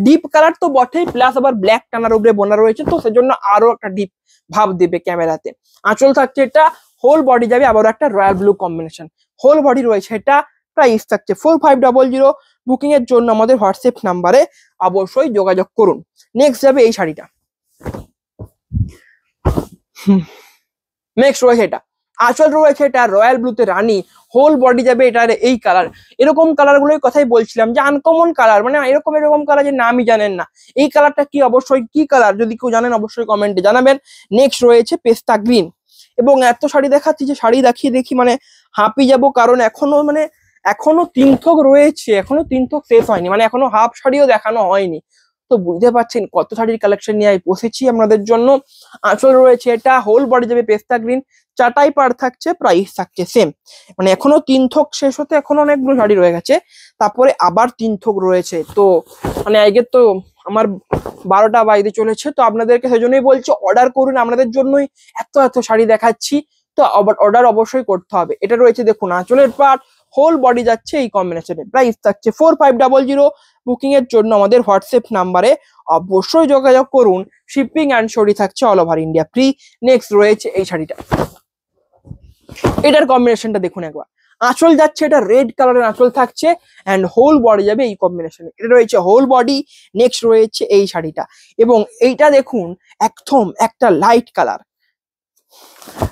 ডিপ কালার তো বটেই, প্লাস আবার ব্ল্যাক টানার উপরে বোনা রয়েছে, তো সেজন্য আরো একটা ডিপ ভাব দেবে ক্যামেরাতে। আঁচল থাকছে এটা, হোল বডি যাবে আবার একটা royal blue combination, whole body রয়েছে এটা। প্রাইস থাকছে 4500। বুকিং এর জন্য আমাদের হোয়াটসঅ্যাপ নাম্বারে অবশ্যই যোগাযোগ করুন। নেক্সট যাবে এই শাড়িটা, নেক্সট রয়েছে এটা আঁচল রয়েছে এটা রয়্যাল ব্লুতে রানী, হোল বডি যাবে এটার এই কালার। এরকম কালার গুলোর কথাই বলছিলাম যে আনকমন কালার, মানে এরকম কালার যে নামই জানেন না। এই কালারটা কি, অবশ্যই কি কালার যদি কেউ জানেন অবশ্যই কমেন্টে জানাবেন। নেক্সট রয়েছে পেস্তা গ্রিন, এবং এত শাড়ি দেখাচ্ছি যে শাড়ি দেখি মানে হাঁপিয়ে যাবো, কারণ এখনো 3 থোক রয়েছে, এখনো 3 থোক শেষ হয়নি, মানে এখনো হাফ শাড়িও দেখানো হয়নি। তো বুঝতে পারছেন কত শাড়ির কালেকশন নিয়ে বসেছি আপনাদের জন্য। আঁচল রয়েছে এটা, হোল বডি যাবে পেস্তা গ্রিন, চাটাই পার থাকছে, প্রাইস থাকছে সেম। মানে এখনো 3 থোক শেষ হতে এখনো অনেকগুলো শাড়ি রয়ে গেছে, তারপরে আবার 3 থোক রয়েছে। তো মানে আগে তো আমার 12টা বাজতে চলেছে, তো আপনাদেরকে সেজন্যই বলছি অর্ডার করুন, আপনাদের জন্যই এত শাড়ি দেখাচ্ছি, তো অর্ডার অবশ্যই করতে হবে। এটা রয়েছে দেখুন আঁচলের পার্ট, হোল বডি যাচ্ছে এই কম্বিনেশনে, প্রাইস থাকছে 4500। বুকিং এর জন্য আমাদের হোয়াটসঅ্যাপ নাম্বারে অবশ্যই যোগাযোগ করুন। শিপিং অ্যান্ড সরি থাকছে all over India free. Next রয়েছে এই শাড়িটা, এটার কম্বিনেশনটা দেখুন একবার, আঁচল যাচ্ছে এটা রেড কালারের আঁচল থাকছে, এন্ড হোল বডি যাবে এই কম্বিনেশনে। এটা রয়েছে হোল বডি। নেক্সট রয়েছে এই শাড়িটা, এবং এইটা দেখুন একদম একটা লাইট কালার,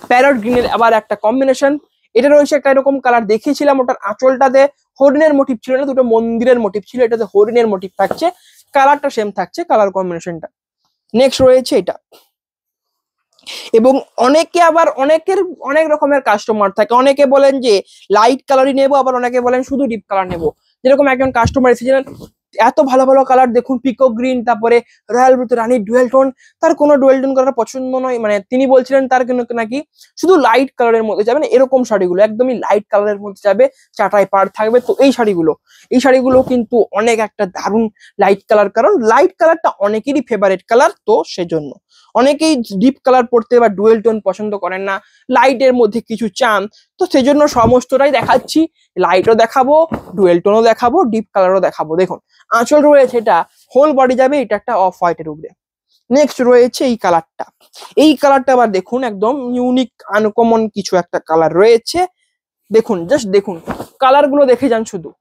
প্যারট গ্রিনের আবার একটা কম্বিনেশন। এটা রয়েছে একটা এরকম কালার দেখিয়েছিলাম, ওটার আঁচলটাতে হরিণের মোটিভ ছিল না, দুটো মন্দিরের মোটিভ ছিল, এটাতে হরিণের মোটিভ থাকছে, কালারটা সেম থাকছে, কালার কম্বিনেশনটা। নেক্সট রয়েছে এটা, এবং অনেক রকমের কাস্টমার থাকে, অনেকে বলেন যে লাইট কালারই নেবো, আবার অনেকে বলেন শুধু ডিপ কালার নেবো। যেরকম একজন কাস্টমার এসেছিলেন, এত ভালো কালার দেখুন, পিকো গ্রিন, তারপরে রয়্যাল ব্লুতে রানী ডুয়েল টোন, তার কোনো ডুয়েল টোন কালার পছন্দ নয়, মানে তিনি বলছিলেন তার কিন্তু নাকি শুধু লাইট কালারের মধ্যে যাবে না, এরকম শাড়িগুলো একদমই লাইট কালারের মধ্যে যাবে, চাটাই পাড় থাকবে। তো এই শাড়িগুলো কিন্তু অনেক একটা দারুণ লাইট কালার, কারণ লাইট কালারটা অনেকেরই ফেভারিট কালার, তো সেজন্য অনেকেই ডিপ কালার পড়তে বা ডুয়েল টোন পছন্দ করেন না, লাইটের মধ্যে কিছু চান, তো সেজন্য সমস্তটাই দেখাচ্ছি, লাইটও দেখাবো, ডুয়েল টোনও দেখাবো, ডিপ কালারও দেখাবো। দেখুন আঁচল রয়েছে এটা, হোল বডি যাবে এটা একটা অফ হোয়াইটের উপরে। নেক্সট রয়েছে এই কালারটা আবার দেখুন একদম ইউনিক আনকমন কিছু একটা কালার রয়েছে। দেখুন জাস্ট দেখুন, কালার গুলো দেখে যান শুধু।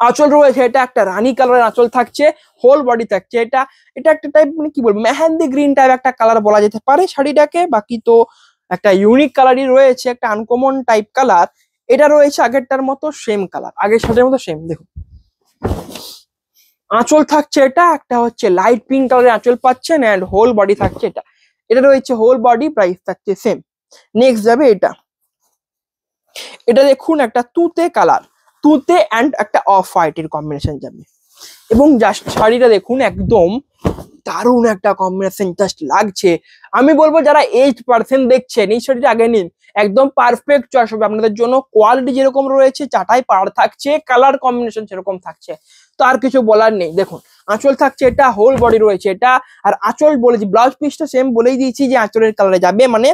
আঁচল রয়েছে এটা একটা রানী কালারের আঁচল থাকছে, হোল বডি থাকছে এটা একটা টাইপ মানে কি বলবো মেহেন্দি গ্রিন টাইপ একটা কালার বলা যেতে পারে শাড়িটাকে, বাকি তো একটা ইউনিক কালারই রয়েছে, একটা আনকমন টাইপ কালার। এটা রয়েছে আগেরটার মতো সেম কালার, আগের শাড়ির মতো সেম। দেখুন আঁচল থাকছে এটা একটা হচ্ছে লাইট পিঙ্ক কালারের আঁচল পাচ্ছেন, এন্ড হোল বডি থাকছে এটা রয়েছে হোল বডি, প্রাইস থাকছে সেম। নেক্সট যাবে এটা দেখুন একটা তুতে অ্যান্ড একটা অফ হোয়াইটের কম্বিনেশন যাবে, এবং জাস্ট শাড়িটা দেখুন একদম দারুণ একটা কম্বিনেশন জাস্ট লাগছে। আমি বলবো যারা 8% দেখছেন এই শাড়িটা আগে নিন, একদম পারফেক্ট চয়েস হবে আপনাদের জন্য। কোয়ালিটি যেরকম রয়েছে চাটাই পাড় থাকছে, কালার কম্বিনেশন সেরকম থাকছে, তো আর কিছু বলার নেই। দেখুন আঁচল থাকছে এটা, হোল বডি রয়েছে এটা, আর আঁচল বলেছি ব্লাউজ পিসটা সেম বলেই দিয়েছি যে আঁচলের কালারে যাবে, মানে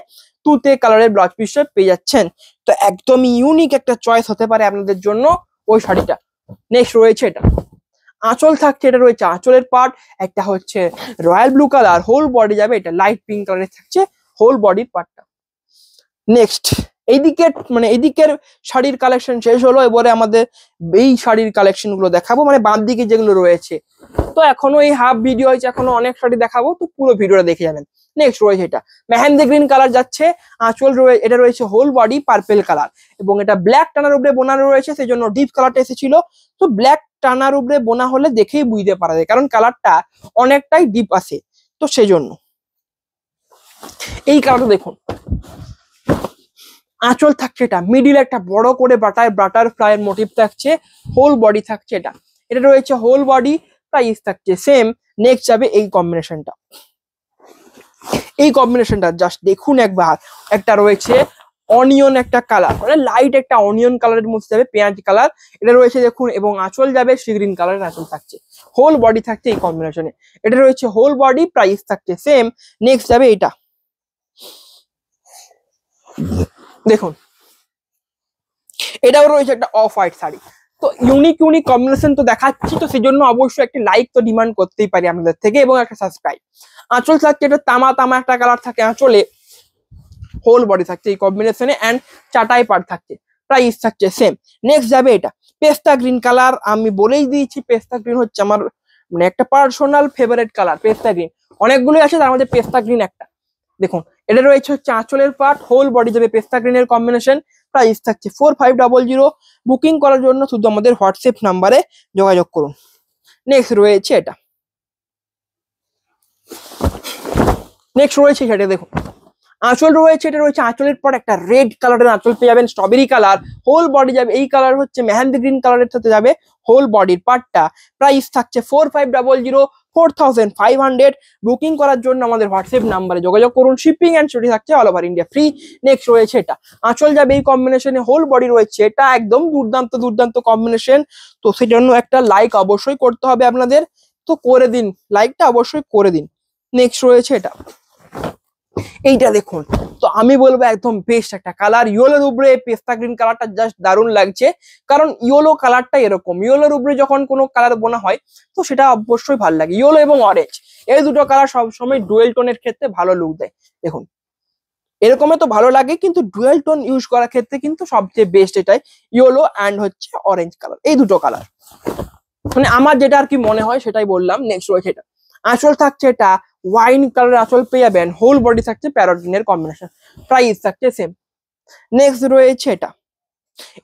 তুতে কালারের ব্লাউজ পিসটা পেয়ে যাচ্ছেন। তো একদমই ইউনিক একটা চয়েস হতে পারে আপনাদের জন্য ওই শাড়িটা। নেক্সট রয়েছে এটা, আঁচল থাকছে এটা রয়েছে আঁচলের পার্ট, একটা হচ্ছে royal blue colour, whole body যাবে এটা লাইট পিঙ্ক কালারের থাকছে হোল বডির পার্টটা। নেক্সট এইদিকে মানে এইদিকের শাড়ির কালেকশন শেষ হলো, এবারে আমাদের এই শাড়ির কালেকশন গুলো দেখাবো, মানে বাম দিকে যেগুলো রয়েছে। তো এখনো এই হাফ ভিডিও হয়েছে, এখনো অনেক শাড়ি দেখাবো, তো পুরো ভিডিওটা দেখে যাবেন। নেক্সট রয়েছে এটা মেহেন্দি গ্রিন কালার যাচ্ছে, আঁচল রয়েছে, এটা রয়েছে হোল বডি পার্পেল কালার, এবং এটা ব্ল্যাক টানার উপরে বোনানো রয়েছে, সেই জন্য ডিপ কালারটা এসেছিল। তো ব্ল্যাক টানার উপরে বোনা হলে দেখেই বুঝতে পারা যায়, কারণ কালারটা অনেকটাই ডিপ আছে, তো সেই জন্য এই কালারটা দেখুন। আঁচল থাকছে এটা মিডিল একটা বড় করে বাটারফ্লাই এর মোটিভ থাকছে, হোল বডি থাকছে এটা, এটা রয়েছে হোল বডি, প্রাইস থাকছে সেম। নেক্সট যাবে এই কম্বিনেশনটা, এই কম্বিনেশনটা জাস্ট দেখুন একবার। একটা রয়েছে অনিয়ন একটা কালার, মানে লাইট একটা অনিয়ন কালারের মধ্যে যাবে, পেঁয়াজ কালার এটা রয়েছে দেখুন, এবং আঁচল যাবে সি গ্রিন কালারের আঁচল থাকছে, হোল বডি থাকছে এই কম্বিনেশনে, এটা রয়েছে হোল বডি, প্রাইস থাকছে সেম। নেক্সট যাবে এটা দেখুন, এটাও রয়েছে একটা অফ হোয়াইট শাড়ি। তো ইউনিক কম্বিনেশন তো দেখাচ্ছি, তো সেই জন্য অবশ্যই একটা লাইক তো ডিমান্ড করতেই পারি আমাদের থেকে, এবং একটা সাবস্ক্রাইব। আঁচল থাকছে এটা তামা তামা একটা কালার থাকে আঁচলে, হোল বডি থাকছে এই কম্বিনেশনে, এন্ড চাটাই পার থাকছে, প্রাইস থাকছে সেম। নেক্সট যাবে এটা পেস্তা গ্রিন কালার, আমি বলেই দিয়েছি পেস্তা গ্রিন হচ্ছে আমার মানে একটা পার্সোনাল ফেভারিট কালার। পেস্তা গ্রিন অনেকগুলোই আছে, তার মধ্যে পেস্তা গ্রিন একটা। দেখুন এটা রয়েছে হচ্ছে আঁচলের পার্ট, হোল বডি যাবে পেস্তা গ্রিনের কম্বিনেশন, প্রাইস থাকছে 4500। বুকিং করার জন্য শুধু আমাদের হোয়াটসঅ্যাপ নাম্বারে যোগাযোগ করুন। নেক্সট রয়েছে এটা, নেক্সট রয়েছে সেটা দেখুন, আঁচল রয়েছে, এটা রয়েছে আঁচলের পর একটা রেড কালারের আঁচল পেয়ে যাবেন, স্ট্রবেরি কালার, হোল বডি যাবে এই কালার হচ্ছে মেহেন্দি গ্রিন কালারের সাথে যাবে হোল বডির পার্টটা, প্রাইস থাকছে 4500, 4500। বুকিং করার জন্য আমাদের হোয়াটসঅ্যাপ নাম্বারে যোগাযোগ করুন। শিপিং এন্ড ছুটি থাকছে all over India free. Next রয়েছে এটা আঁচল যাবে এই কম্বিনেশনে, হোল বডি রয়েছে, এটা একদম দুর্দান্ত দুর্দান্ত কম্বিনেশন, তো সেই জন্য একটা লাইক অবশ্যই করতে হবে আপনাদের, তো করে দিন, লাইকটা অবশ্যই করে দিন। নেক্সট রয়েছে এটা, এইটা দেখুন, তো আমি বলবো একদম বেস্ট একটা কালার, ইয়েলোর উপরে পেস্তা গ্রিন কালারটা জাস্ট দারুণ লাগছে, কারণ ইয়েলো কালারটা এরকম, ইয়েলোর উপরে যখন কোনো কালার বোনা হয় তো সেটা অবশ্যই ভালো লাগে। ইয়েলো এবং অরেঞ্জ এই দুটো কালার সবসময় ডুয়েল টোনের ক্ষেত্রে ভালো লুক দেয়। দেখুন এরকমই তো ভালো লাগে, কিন্তু ডুয়েল টোন ইউজ করার ক্ষেত্রে কিন্তু সবচেয়ে বেস্ট এটাই, ইয়েলো অ্যান্ড হচ্ছে অরেঞ্জ কালার, এই দুটো কালার মানে আমার যেটা আর কি মনে হয় সেটাই বললাম। নেক্সট রয়েছে এটা আঁচল থাকছে এটা ওয়াইন কালার আঁচল পেয়ে যাবেন, হোল বডি থাকছে প্যারট গ্রিনের কম্বিনেশন, প্রাইস থাকছে সেম। নেক্সট রয়েছে এটা,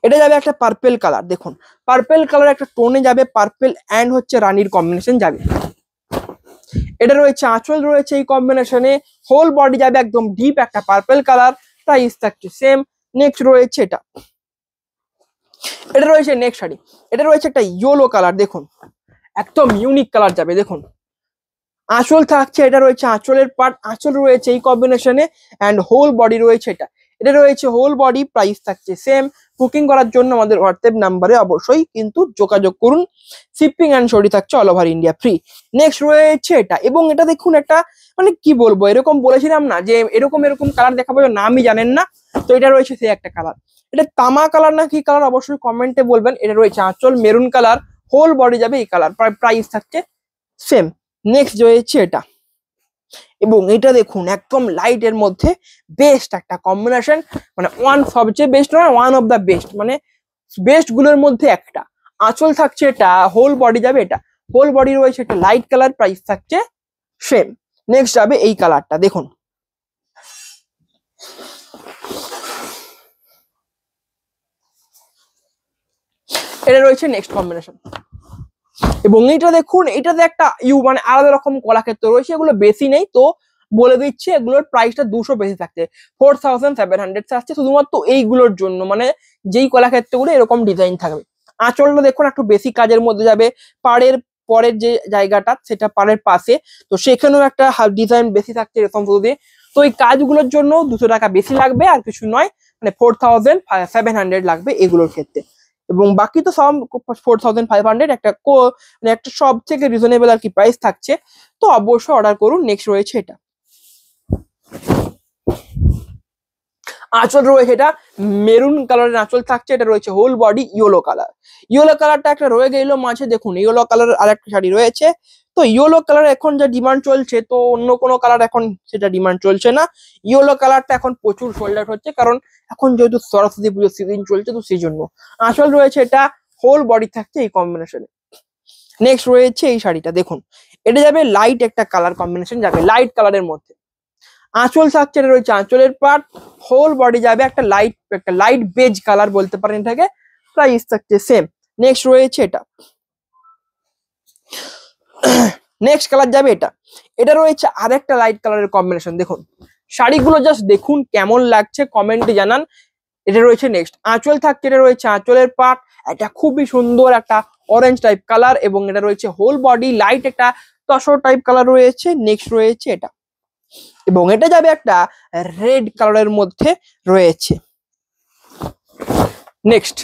এটা যাবে একটা পার্পেল কালার, দেখুন পার্পেল কালার একটা টোনে যাবে, পার্পেল অ্যান্ড হচ্ছে রানীর কম্বিনেশন যাবে, এটা রয়েছে আঁচল রয়েছে এই কম্বিনেশনে, হোল বডি যাবে একদম ডিপ একটা পার্পেল কালার, প্রাইস থাকছে সেম। নেক্সট রয়েছে এটা, এটা রয়েছে নেক্সট শাড়ি, এটা রয়েছে একটা ইয়েলো কালার, দেখুন একদম ইউনিক কালার যাবে, দেখুন আঁচল থাকছে, এটা রয়েছে আঁচলের পার্ট, আঁচল রয়েছে এই কম্বিনেশনে অ্যান্ড হোল বডি রয়েছে এটা, এটা রয়েছে হোল বডি, প্রাইস থাকছে সেম। বুকিং করার জন্য আমাদের হোয়াটসঅ্যাপ নাম্বারে অবশ্যই কিন্তু যোগাযোগ করুন। শিপিং অ্যান্ড ছড়ি থাকছে all over India free. Next রয়েছে এটা, এবং এটা দেখুন একটা মানে কি বলবো, এরকম বলেছিলাম না যে এরকম এরকম কালার দেখাবো, নামই জানেন না, তো এটা রয়েছে সেই একটা কালার, এটা তামা কালার না কি কালার অবশ্যই কমেন্টে বলবেন। এটা রয়েছে আঁচল মেরুন কালার, হোল বডি যাবে এই কালার, প্রাইস থাকছে সেম। নেক্সট রয়েছে এটা, এবং এটা দেখুন একদম লাইট এর মধ্যে বেস্ট একটা কম্বিনেশন, মানে সবচেয়ে বেস্ট নয়, ওয়ান অফ দা বেস্ট, মানে বেস্ট গুলোর মধ্যে একটা। আঁচল থাকছে এটা, হোল বডি যাবে এটা, হোল বডি রয়েছে একটা লাইট কালার, প্রাইস থাকছে সেম। নেক্সট যাবে এই কালারটা, দেখুন এটা রয়েছে নেক্সট কম্বিনেশন, এবং এটা দেখুন এটাতে একটা মানে আলাদা রকম কলাক্ষেত্র রয়েছে, এগুলো বেশি নেই, তো বলে দিচ্ছি এগুলোর প্রাইসটা 200 বেশি থাকছে, 4700 থাকছে শুধুমাত্র এইগুলোর জন্য, মানে যেই কলাক্ষেত্রগুলো এরকম ডিজাইন থাকবে। আঁচলটা দেখুন একটু বেশি কাজের মধ্যে যাবে, পাড়ের পরের যে জায়গাটা সেটা পাড়ের পাশে, তো সেখানেও একটা ডিজাইন বেশি থাকছে এরকম দিয়ে, তো এই কাজগুলোর জন্য 200 টাকা বেশি লাগবে, আর কিছু নয়, মানে 4700 লাগবে এগুলোর ক্ষেত্রে, এবং বাকি তো সব 4500 একটা মানে একটা সব থেকে রিজনেবল আর কি প্রাইস থাকছে, তো অবশ্যই অর্ডার করুন। নেক্সট রয়েছে এটা, আঁচল রয়েছে এটা মেরুন কালারের আঁচল থাকছে, এটা রয়েছে whole body yellow colour, yellow কালারটা একটা রয়ে গেল মাঝে, দেখুন ইয়েলো কালার আর একটা শাড়ি রয়েছে, তো ইয়েলো কালার এখন যা ডিমান্ড চলছে, তো অন্য কোনো কালার এখন সেটা ডিমান্ড চলছে না। ইয়েলো কালারটা এখন প্রচুর সোল্ড আউট হচ্ছে, কারণ এখন যেহেতু সরস্বতী পুজোর সিজন চলছে, তো সেই জন্য। আঁচল রয়েছে এটা হোল বডি থাকছে এই কম্বিনেশনে। নেক্সট রয়েছে এই শাড়িটা, দেখুন এটা যাবে লাইট একটা কালার কম্বিনেশন, যাবে লাইট কালারের মধ্যে। আঁচল থাকছে, এটা রয়েছে আঁচলের পার্ট, হোল বডি যাবে একটা লাইট বেজ কালার বলতে পারেন এটাকে। প্রাইস থাকছে সেম। নেক্সট রয়েছে এটা, নেক্সট কালার যাবে এটা। এটা রয়েছে আরেকটা লাইট কালারের কম্বিনেশন। দেখুন শাড়িগুলো জাস্ট দেখুন কেমন লাগছে, কমেন্টে জানান। এটা রয়েছে নেক্সট, আঁচল থাকছে, এটা রয়েছে আঁচলের পার্ট, এটা খুবই সুন্দর একটা অরেঞ্জ টাইপ কালার, এবং এটা রয়েছে হোল বডি লাইট একটা তসর টাইপ কালার রয়েছে। নেক্সট রয়েছে এটা, এবং এটা যাবে একটা রেড কালারের মধ্যে রয়েছে। নেক্সট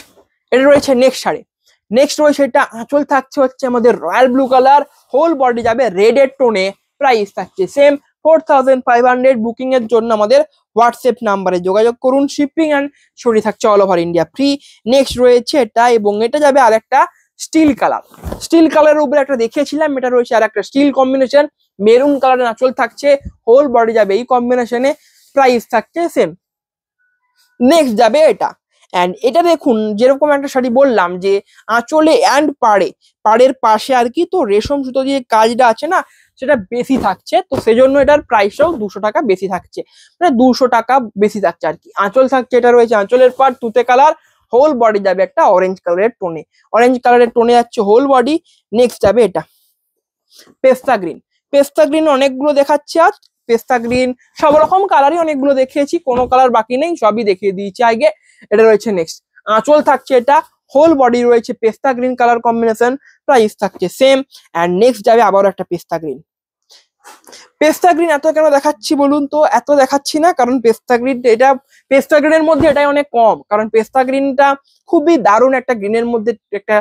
এটা রয়েছে নেক্সট শাড়ি। নেক্সট রয়েছে এটা, আঁচল থাকছে হচ্ছে আমাদের royal blue colour, whole body যাবে রেড এর টোনে। প্রাইস থাকছে সেম 4500। বুকিং এর জন্য আমাদের হোয়াটসঅ্যাপ নাম্বারে যোগাযোগ করুন। শিপিং অ্যান্ড ছড়ি থাকছে all over India free. Next রয়েছে এটা, এবং এটা যাবে আর একটা স্টিল কালার। স্টিল কালারের উপরে একটা দেখিয়েছিলাম, এটা রয়েছে আর একটা স্টিল কম্বিনেশন। মেরুন কালারের আঁচল থাকছে, হোল বডি যাবে এই কম্বিনেশনে। প্রাইস থাকছে সেম। নেক্সট যাবে এটা, অ্যান্ড এটা দেখুন যেরকম একটা শাড়ি বললাম যে আঁচলে অ্যান্ড পাড়ের পাশে আর কি, তো রেশম সুতো দিয়ে কাজটা আছে না, সেটা বেশি থাকছে, তো সেজন্য এটার প্রাইসটাও 200 টাকা বেশি থাকছে, মানে 200 টাকা বেশি থাকছে আর কি। আঁচল থাকছে, এটা রয়েছে আঁচলের পাড় তুতে কালার, হোল বডি যাবে একটা অরেঞ্জ কালারের টোনে যাচ্ছে হোল বডি। নেক্সট যাবে এটা পেস্তা গ্রিন। পেস্তা গ্রিন অনেকগুলো দেখাচ্ছে আজ, পেস্তা গ্রিন সব রকম কালারই অনেকগুলো দেখিয়েছি, কোনো কালার বাকি নেই, সবই দেখিয়ে দিয়েছি আগে। এটা রয়েছে নেক্সট, আঁচল থাকছে এটা, হোল বডি রয়েছে পেস্তা গ্রিন কালার কম্বিনেশন। প্রাইস থাকছে সেম। অ্যান্ড নেক্সট যাবে আবারও একটা পেস্তা গ্রিন। পেস্তা গ্রিন এত কেন দেখাচ্ছি বলুন তো? এত দেখাচ্ছি না কারণ পেস্তা গ্রিনের মধ্যে এটাই অনেক কম, কারণ পেস্তা গ্রিনটা খুবই দারুণ একটা গ্রিনের মধ্যে একটা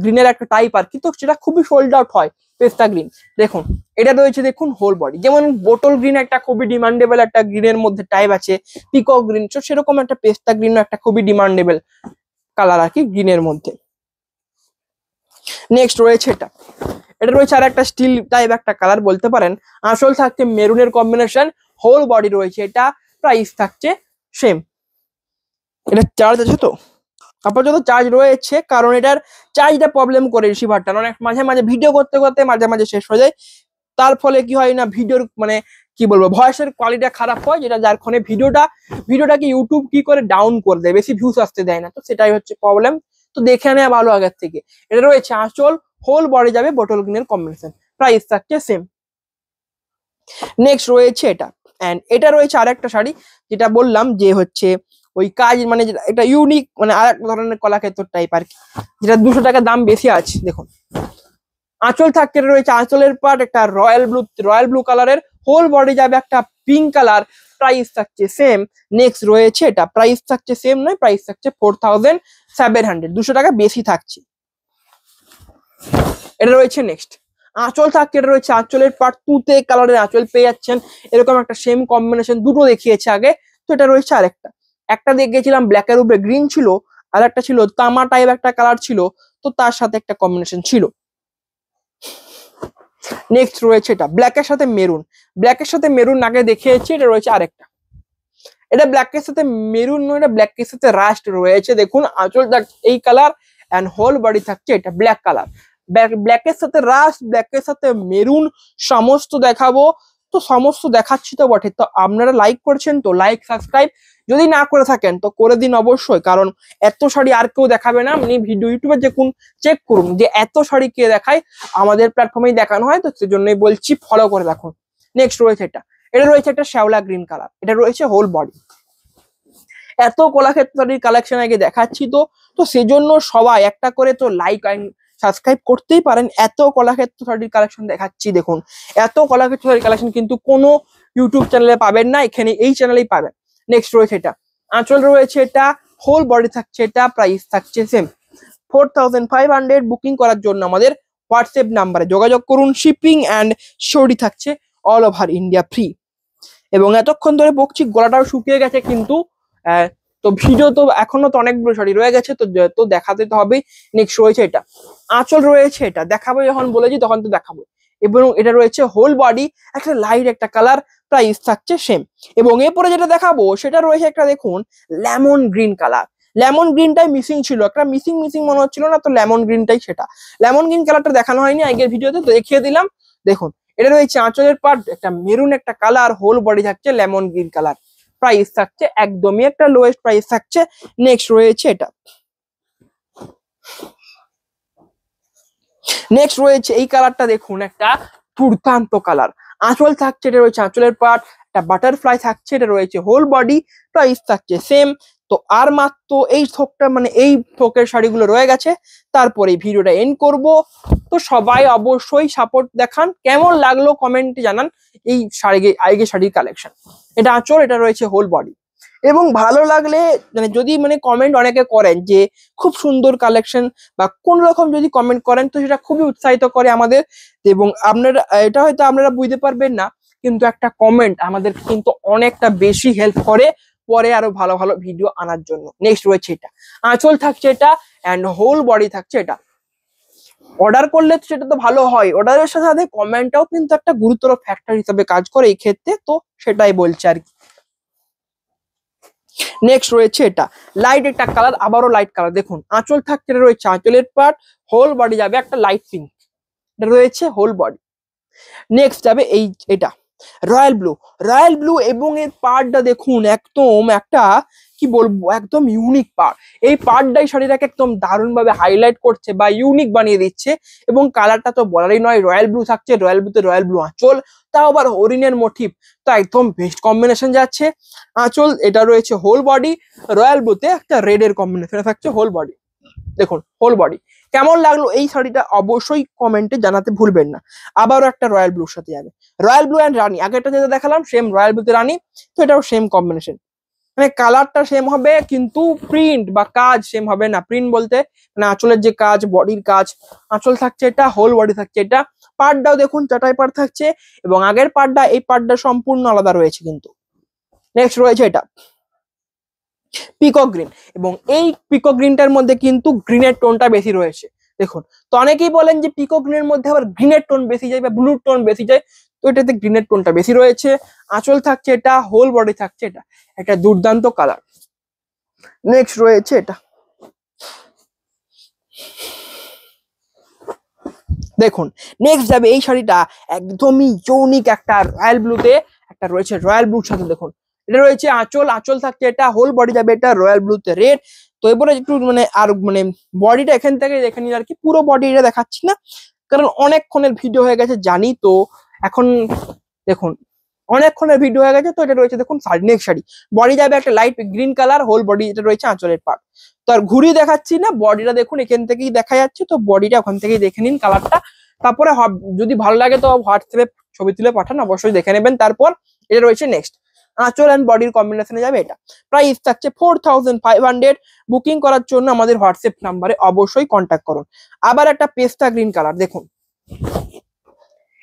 গ্রিনের একটা টাইপ আর কি, তো সেটা খুবই সোল্ড আউট হয় পেস্তা গ্রিন। দেখুন এটা রয়েছে, দেখুন হোল বডি, যেমন বোটল গ্রিন একটা খুবই ডিমান্ডেবল একটা গ্রিনের মধ্যে টাইপ আছে, পিকক গ্রিন, তো সেরকম একটা পেস্তা গ্রিন একটা খুবই ডিমান্ডেবল কালার আর কি গ্রিনের মধ্যে। নেক্সট রয়েছে এটা, এটা রয়েছে আর একটা স্টিল টাইপ একটা কালার বলতে পারেন। আঁচল থাকছে মেরুনের কম্বিনেশন, হোল বডি রয়েছে এটা। প্রাইস থাকছে সেম। এটা চার্জ আছে তো, আপাতত চার্জ রয়েছে, কারণ এটার চার্জটা প্রবলেম করে রিসিভারটা, অনেক মাঝে মাঝে ভিডিও করতে করতে মাঝে মাঝে শেষ হয়ে যায়, তার ফলে কি হয় না, ভিডিওর মানে কি বলবো ভয়েসের কোয়ালিটিটা খারাপ হয়, যেটা যার ফলে ভিডিওটাকে ইউটিউব কি করে ডাউন করে দেয়, বেশি ভিউস আসতে দেয় না, তো সেটাই হচ্ছে প্রবলেম। তো দেখে নেওয়া ভালো আগের থেকে। এটা রয়েছে আঁচল, হোল বডি যাবে বোটল গ্রিনের কম্বিনেশন। প্রাইস থাকছে সেম। নেক্সট রয়েছে এটা, এন্ড এটা রয়েছে আরেকটা শাড়ি, যেটা বললাম যে হচ্ছে ওই কাজ মানে এটা ইউনিক, মানে আর এক ধরনের কলাক্ষেত্র টাইপ আর কি, যেটা 200 টাকা দাম বেশি আছে। দেখুন আঁচল থাকছে, এটা রয়েছে আঁচলের পার্ট একটা রয়্যাল ব্লু কালারের, হোল বডি যাবে একটা পিঙ্ক কালার। প্রাইস থাকছে সেম। নেক্সট রয়েছে এটা, প্রাইস থাকছে সেম নয়, প্রাইস থাকছে 4700, 200 টাকা বেশি থাকছে। এটা রয়েছে নেক্সট, আঁচল থাকছে, এটা রয়েছে আঁচলের পার্ট তুতে কালারের আঁচল পেয়ে যাচ্ছেন, এরকম একটা সেম কম্বিনেশন দুটো দেখিয়েছে আগে। তো এটা রয়েছে একটা দেখিয়েছিলাম ব্ল্যাকের উপরে গ্রিন ছিল, আর একটা ছিল তামা টাইপ একটা কালার ছিল, তো তার সাথে একটা কম্বিনেশন ছিল। নেক্সট রয়েছে এটা ব্ল্যাকের সাথে মেরুন আগে দেখিয়েছি। এটা রয়েছে আরেকটা, এটা ব্ল্যাকের সাথে মেরুন নয়, এটা ব্ল্যাকের সাথে রাস্ট রয়েছে। দেখুন আঁচল এই কালার, অ্যান্ড হোল বডি থাকছে এটা ব্ল্যাক কালার, ব্ল্যাকের সাথে রাস্ট, ব্ল্যাকের সাথে মেরুন, সমস্ত দেখাবো। তো সমস্ত দেখাচ্ছি তো বটে, তো আপনারা লাইক করছেন তো লাইক সাবস্ক্রাইব যদি না করে থাকেন তো করে দিন অবশ্যই, কারণ এত শাড়ি আর কেউ দেখাবে না। আপনি ভিডিও ইউটিউবে দেখুন, চেক করুন যে এত শাড়ি কে দেখায়, আমাদের প্ল্যাটফর্মেই দেখানো হয়, তো সেজন্যই বলছি ফলো করে রাখুন। নেক্সট রয়েছে এটা রয়েছে একটা শ্যাওলা গ্রিন কালার, এটা রয়েছে হোল বডি। এত কলাক্ষেত্র শাড়ির কালেকশন আগে দেখাচ্ছি, তো সেজন্য সবাই একটা করে তো লাইক সাবস্ক্রাইব করতেই পারেন। এত কলাক্ষেত্র শাড়ির কালেকশন দেখাচ্ছি, দেখুন এত কলাক্ষেত্র শাড়ির কালেকশন কিন্তু কোনো ইউটিউব চ্যানেলে পাবেন না, এখানে এই চ্যানেলেই পাবেন। নেক্সট রয়েছে এটা, আঁচল রয়েছে এটা, হোল বডি থাকছে এটা, প্রাইস থাকছে সেম 4500। বুকিং করার জন্য আমাদের হোয়াটসঅ্যাপ নাম্বারে যোগাযোগ করুন। শিপিং অ্যান্ড ছড়ি থাকছে অল ওভার ইন্ডিয়া ফ্রি। এবং এতক্ষণ ধরে বকছি, গলাটাও শুকিয়ে গেছে কিন্তু, তো ভিডিও তো এখনো তো অনেকগুলো শাড়ি রয়ে গেছে, তো দেখাতে তো হবে। নেক্সট রয়েছে এটা, আঁচল রয়েছে এটা, দেখাবো যখন বলেছি তখন তো দেখাবো। এবং এটা রয়েছে হোল বডি, একটা লাইট একটা কালার, প্রাইস থাকছে সেম। এবং এরপরে যেটা দেখাবো সেটা রয়েছে একটা দেখুন লেমন গ্রিন কালার। লেমন গ্রিনটাই মিসিং ছিল, একটা মিসিং মিসিং মনে হচ্ছিল না, তো লেমন গ্রিনটাই সেটা। লেমন গ্রিন কালারটা দেখানো হয়নি আগের ভিডিওতে, তো দেখিয়ে দিলাম। দেখুন এটা রয়েছে আঁচলের পার্ট, একটা মেরুন একটা কালার, হোল বডি থাকছে লেমন গ্রিন কালার, প্রাইস থাকছে একদমই একটা লোয়েস্ট প্রাইস থাকছে। নেক্সট রয়েছে এটা, নেক্সট রয়েছে এই কালারটা দেখুন একটা দুর্দান্ত কালার। আঁচল থাকছে, এটা রয়েছে আঁচলের পার্ট, একটা বাটারফ্লাই থাকছে, এটা রয়েছে হোল বডি, প্রাইস থাকছে সেম। তো আর মাত্র এই থোকটা মানে এই থোকের শাড়িগুলো রয়ে গেছে, তারপরে ভিডিওটা এন্ড করব। তো সবাই অবশ্যই সাপোর্ট দেখান, কেমন লাগলো কমেন্টে জানান এই শাড়ির কালেকশন। এটা আঁচল, এটা রয়েছে হোল বডি। এবং ভালো লাগলে মানে যদি মানে কমেন্ট অনেকে করেন যে খুব সুন্দর কালেকশন বা কোন রকম যদি কমেন্ট করেন, তো সেটা খুবই উৎসাহিত করে আমাদের। এবং আপনারা এটা হয়তো আপনারা বুঝতে পারবেন না, কিন্তু একটা কমেন্ট আমাদের কিন্তু অনেকটা বেশি হেল্প করে পরে আরো ভালো ভালো ভিডিও আনার জন্য। নেক্সট রয়েছে এটা, আঁচল থাকছে এটা অ্যান্ড হোল বডি থাকছে এটা। অর্ডার করলে সেটা তো ভালো হয়, অর্ডারের সাথে সাথে কমেন্টটাও কিন্তু একটা গুরুতর ফ্যাক্টর হিসেবে কাজ করে এই ক্ষেত্রে, তো সেটাই বলছে আর কি। নেক্সট রয়েছে এটা লাইট একটা কালার, আবারও লাইট কালার। দেখুন আঁচল থাকছে, এটা রয়েছে আঁচলের পার্ট, হোল বডি যাবে একটা লাইট পিঙ্ক, এটা রয়েছে হোল বডি। নেক্সট যাবে এই এটা রয়্যাল ব্লু, রয়্যাল ব্লু এবং এর পার্টটা দেখুন একদম একটা কি বলবো একদম ইউনিক পার্ট। এই পার্টটাই শাড়িটাকে একদম দারুণ ভাবে হাইলাইট করছে বা ইউনিক বানিয়ে দিচ্ছে। এবং কালারটা তো বলারই নয়, রয়্যাল ব্লু থাকছে, রয়্যাল ব্লুতে রয়্যাল ব্লু আঁচল, তাও আবার হরিণের মোটিভ, তো একদম বেস্ট কম্বিনেশন যাচ্ছে। আঁচল এটা রয়েছে হোল বডি, রয়্যাল ব্লুতে একটা রেড এর কম্বিনেশন থাকছে হোল বডি। দেখুন হোল বডি। কেমন লাগলো এই শাড়িটা অবশ্যই কমেন্টে জানাতে ভুলবেন না। আবারও একটা রয়্যাল ব্লুর সাথে যাবে, রয়্যাল ব্লু অ্যান্ড রানী, আগেরটা যেটা দেখালাম সেম রয়্যাল ব্লুতে রানী, তো এটাও সেম কম্বিনেশন। মানে কালারটা সেম হবে কিন্তু প্রিন্ট বা কাজ সেম হবে না। প্রিন্ট বলতে মানে আঁচলের যে কাজ, বডির কাজ, আঁচল থাকছে এটা, হোল বডি থাকছে এটা। পার্টটাও দেখুন চাটাই পার্ট থাকছে, এবং আগের পার্টটা এই পার্টটা সম্পূর্ণ আলাদা রয়েছে কিন্তু। নেক্সট রয়েছে এটা পিকক গ্রিন, এবং এই পিকক গ্রিনটার মধ্যে কিন্তু গ্রিনের টোনটা বেশি রয়েছে। দেখুন তো অনেকেই বলেন যে পিকক গ্রিনের মধ্যে আবার গ্রিনের টোন বেশি যায় বা ব্লুর টোন বেশি যায়, তো এটাতে গ্রিনের টোনটা বেশি রয়েছে। আঁচল থাকছে এটা, হোল বডি থাকছে এটা, একটা দুর্দান্ত কালার। নেক্সট রয়েছে এটা, দেখুন নেক্সট যাবে এই শাড়িটা একদমই ইউনিক একটা রয়্যাল ব্লুতে, একটা রয়েছে রয়্যাল ব্লুর সাথে। দেখুন এটা রয়েছে আঁচল, আঁচল থাকছে এটা, হোল বডি যাবে এটা রয়্যাল ব্লুতে রেড। তো এবারে একটু মানে আর মানে বডিটা এখান থেকে দেখে নিন আর কি, পুরো বডি এটা দেখাচ্ছি না কারণ অনেকক্ষণের ভিডিও হয়ে গেছে জানি। তো এখন দেখুন অনেকক্ষণের ভিডিও হয়ে গেছে, তো এটা রয়েছে দেখুন শাড়ি। নেক্সট শাড়ি বডি যাবে একটা light green colour, whole body এটা রয়েছে আঁচলের পার্ট। তো আর ঘুরিয়ে দেখাচ্ছি না, বডিটা দেখুন এখান থেকেই দেখা যাচ্ছে, তো বডিটা ওখান থেকেই দেখে নিন কালারটা। তারপরে যদি ভালো লাগে তো হোয়াটসঅ্যাপে ছবি তুলে পাঠান, অবশ্যই দেখে নেবেন। তারপর এটা রয়েছে নেক্সট, আঁচল অ্যান্ড বডির কম্বিনেশনে যাবে এটা, প্রাইস থাকছে 4500। বুকিং করার জন্য আমাদের হোয়াটসঅ্যাপ নাম্বারে অবশ্যই কন্ট্যাক্ট করুন। আবার একটা পেস্তা গ্রিন কালার, দেখুন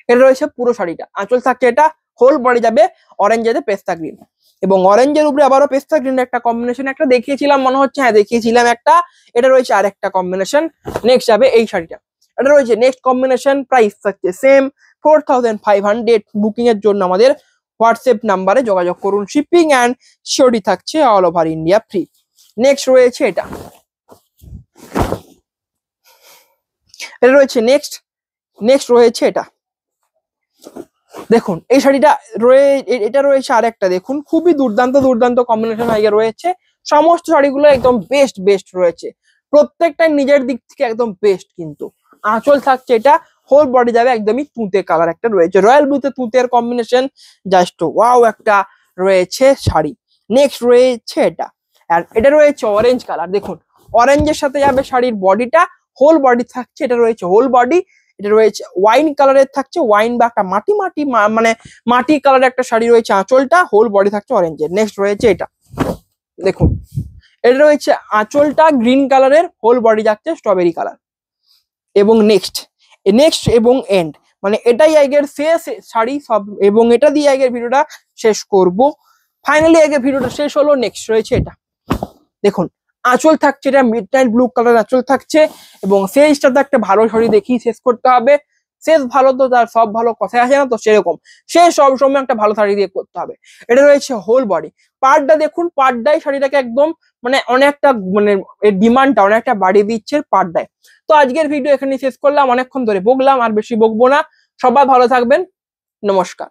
এটা রয়েছে পুরো শাড়িটা, আঁচল থাকছে এটা, হোল বডি যাবে অরেঞ্জের পেস্তা গ্রিন, এবং অরেঞ্জের উপরে আবারও পেস্তা গ্রিনের একটা কম্বিনেশন একটা দেখিয়েছিলাম মনে হচ্ছে, হ্যাঁ দেখিয়েছিলাম একটা, এটা রয়েছে আর একটা কম্বিনেশন। নেক্সট যাবে এই শাড়িটা, এটা রয়েছে নেক্সট কম্বিনেশন, প্রাইস থাকছে সেম 4500। বুকিং এর জন্য আমাদের হোয়াটসঅ্যাপ নাম্বারে যোগাযোগ করুন। শিপিং অ্যান্ড সিওরিটি থাকছে all over India free. Next রয়েছে এটা, এটা রয়েছে নেক্সট, নেক্সট রয়েছে এটা, দেখুন এই শাড়িটা এটা রয়েছে আর একটা, দেখুন খুবই দুর্দান্ত দুর্দান্ত কম্বিনেশন হয়ে রয়েছে। সমস্ত শাড়িগুলো একদম বেস্ট বেস্ট রয়েছে, প্রত্যেকটা নিজের দিক থেকে একদম বেস্ট। কিন্তু আঁচল থাকছে এটা, হোল বডি যাবে একদমই তুঁতে কালার একটা রয়েছে, রয়্যাল ব্লুতে তুঁতের কম্বিনেশন, জাস্ট ওয়াও একটা রয়েছে শাড়ি। নেক্সট রয়েছে এটা, আর এটা রয়েছে অরেঞ্জ কালার। দেখুন অরেঞ্জের সাথে যাবে শাড়ির বডিটা, হোল বডি থাকছে, এটা রয়েছে হোল বডি, এটা রয়েছে ওয়াইন কালারের থাকছে, ওয়াইন বা একটা মাটি মাটি মানে মাটি কালারের একটা শাড়ি রয়েছে আঁচলটা, হোল বডি থাকছে অরেঞ্জের। নেক্সট রয়েছে এটা, দেখুন এটা রয়েছে আঁচলটা গ্রিন কালারের, হোল বডি যাচ্ছে স্ট্রবেরি কালার। এবং নেক্সট নেক্সট এবং এন্ড মানে এটাই আগের শেষ শাড়ি সব, এবং এটা দিয়ে আগের ভিডিওটা শেষ করব। ফাইনালি আগের ভিডিওটা শেষ হলো। নেক্সট রয়েছে এটা, দেখুন আঁচল থাকছে এটা মিড নাইট ব্লু কালার আঁচল থাকছে, এবং শেষটাতে একটা ভালো শাড়ি দেখি শেষ করতে হবে। শেষ ভালো তো তার সব ভালো, কথায় আসে না তো, সেরকম সে সব সময় একটা ভালো শাড়ি দিয়ে করতে হবে। এটা রয়েছে হোল বডি পার্টটা, দেখুন পার্টটাই শাড়িটাকে একদম মানে অনেকটা মানে এর ডিমান্ডটা অনেকটা বাড়িয়ে দিচ্ছে পার্টটায়। তো আজকের ভিডিও এখানে শেষ করলাম, অনেকক্ষণ ধরে বকলাম, আর বেশি বকবো না। সবাই ভালো থাকবেন, নমস্কার।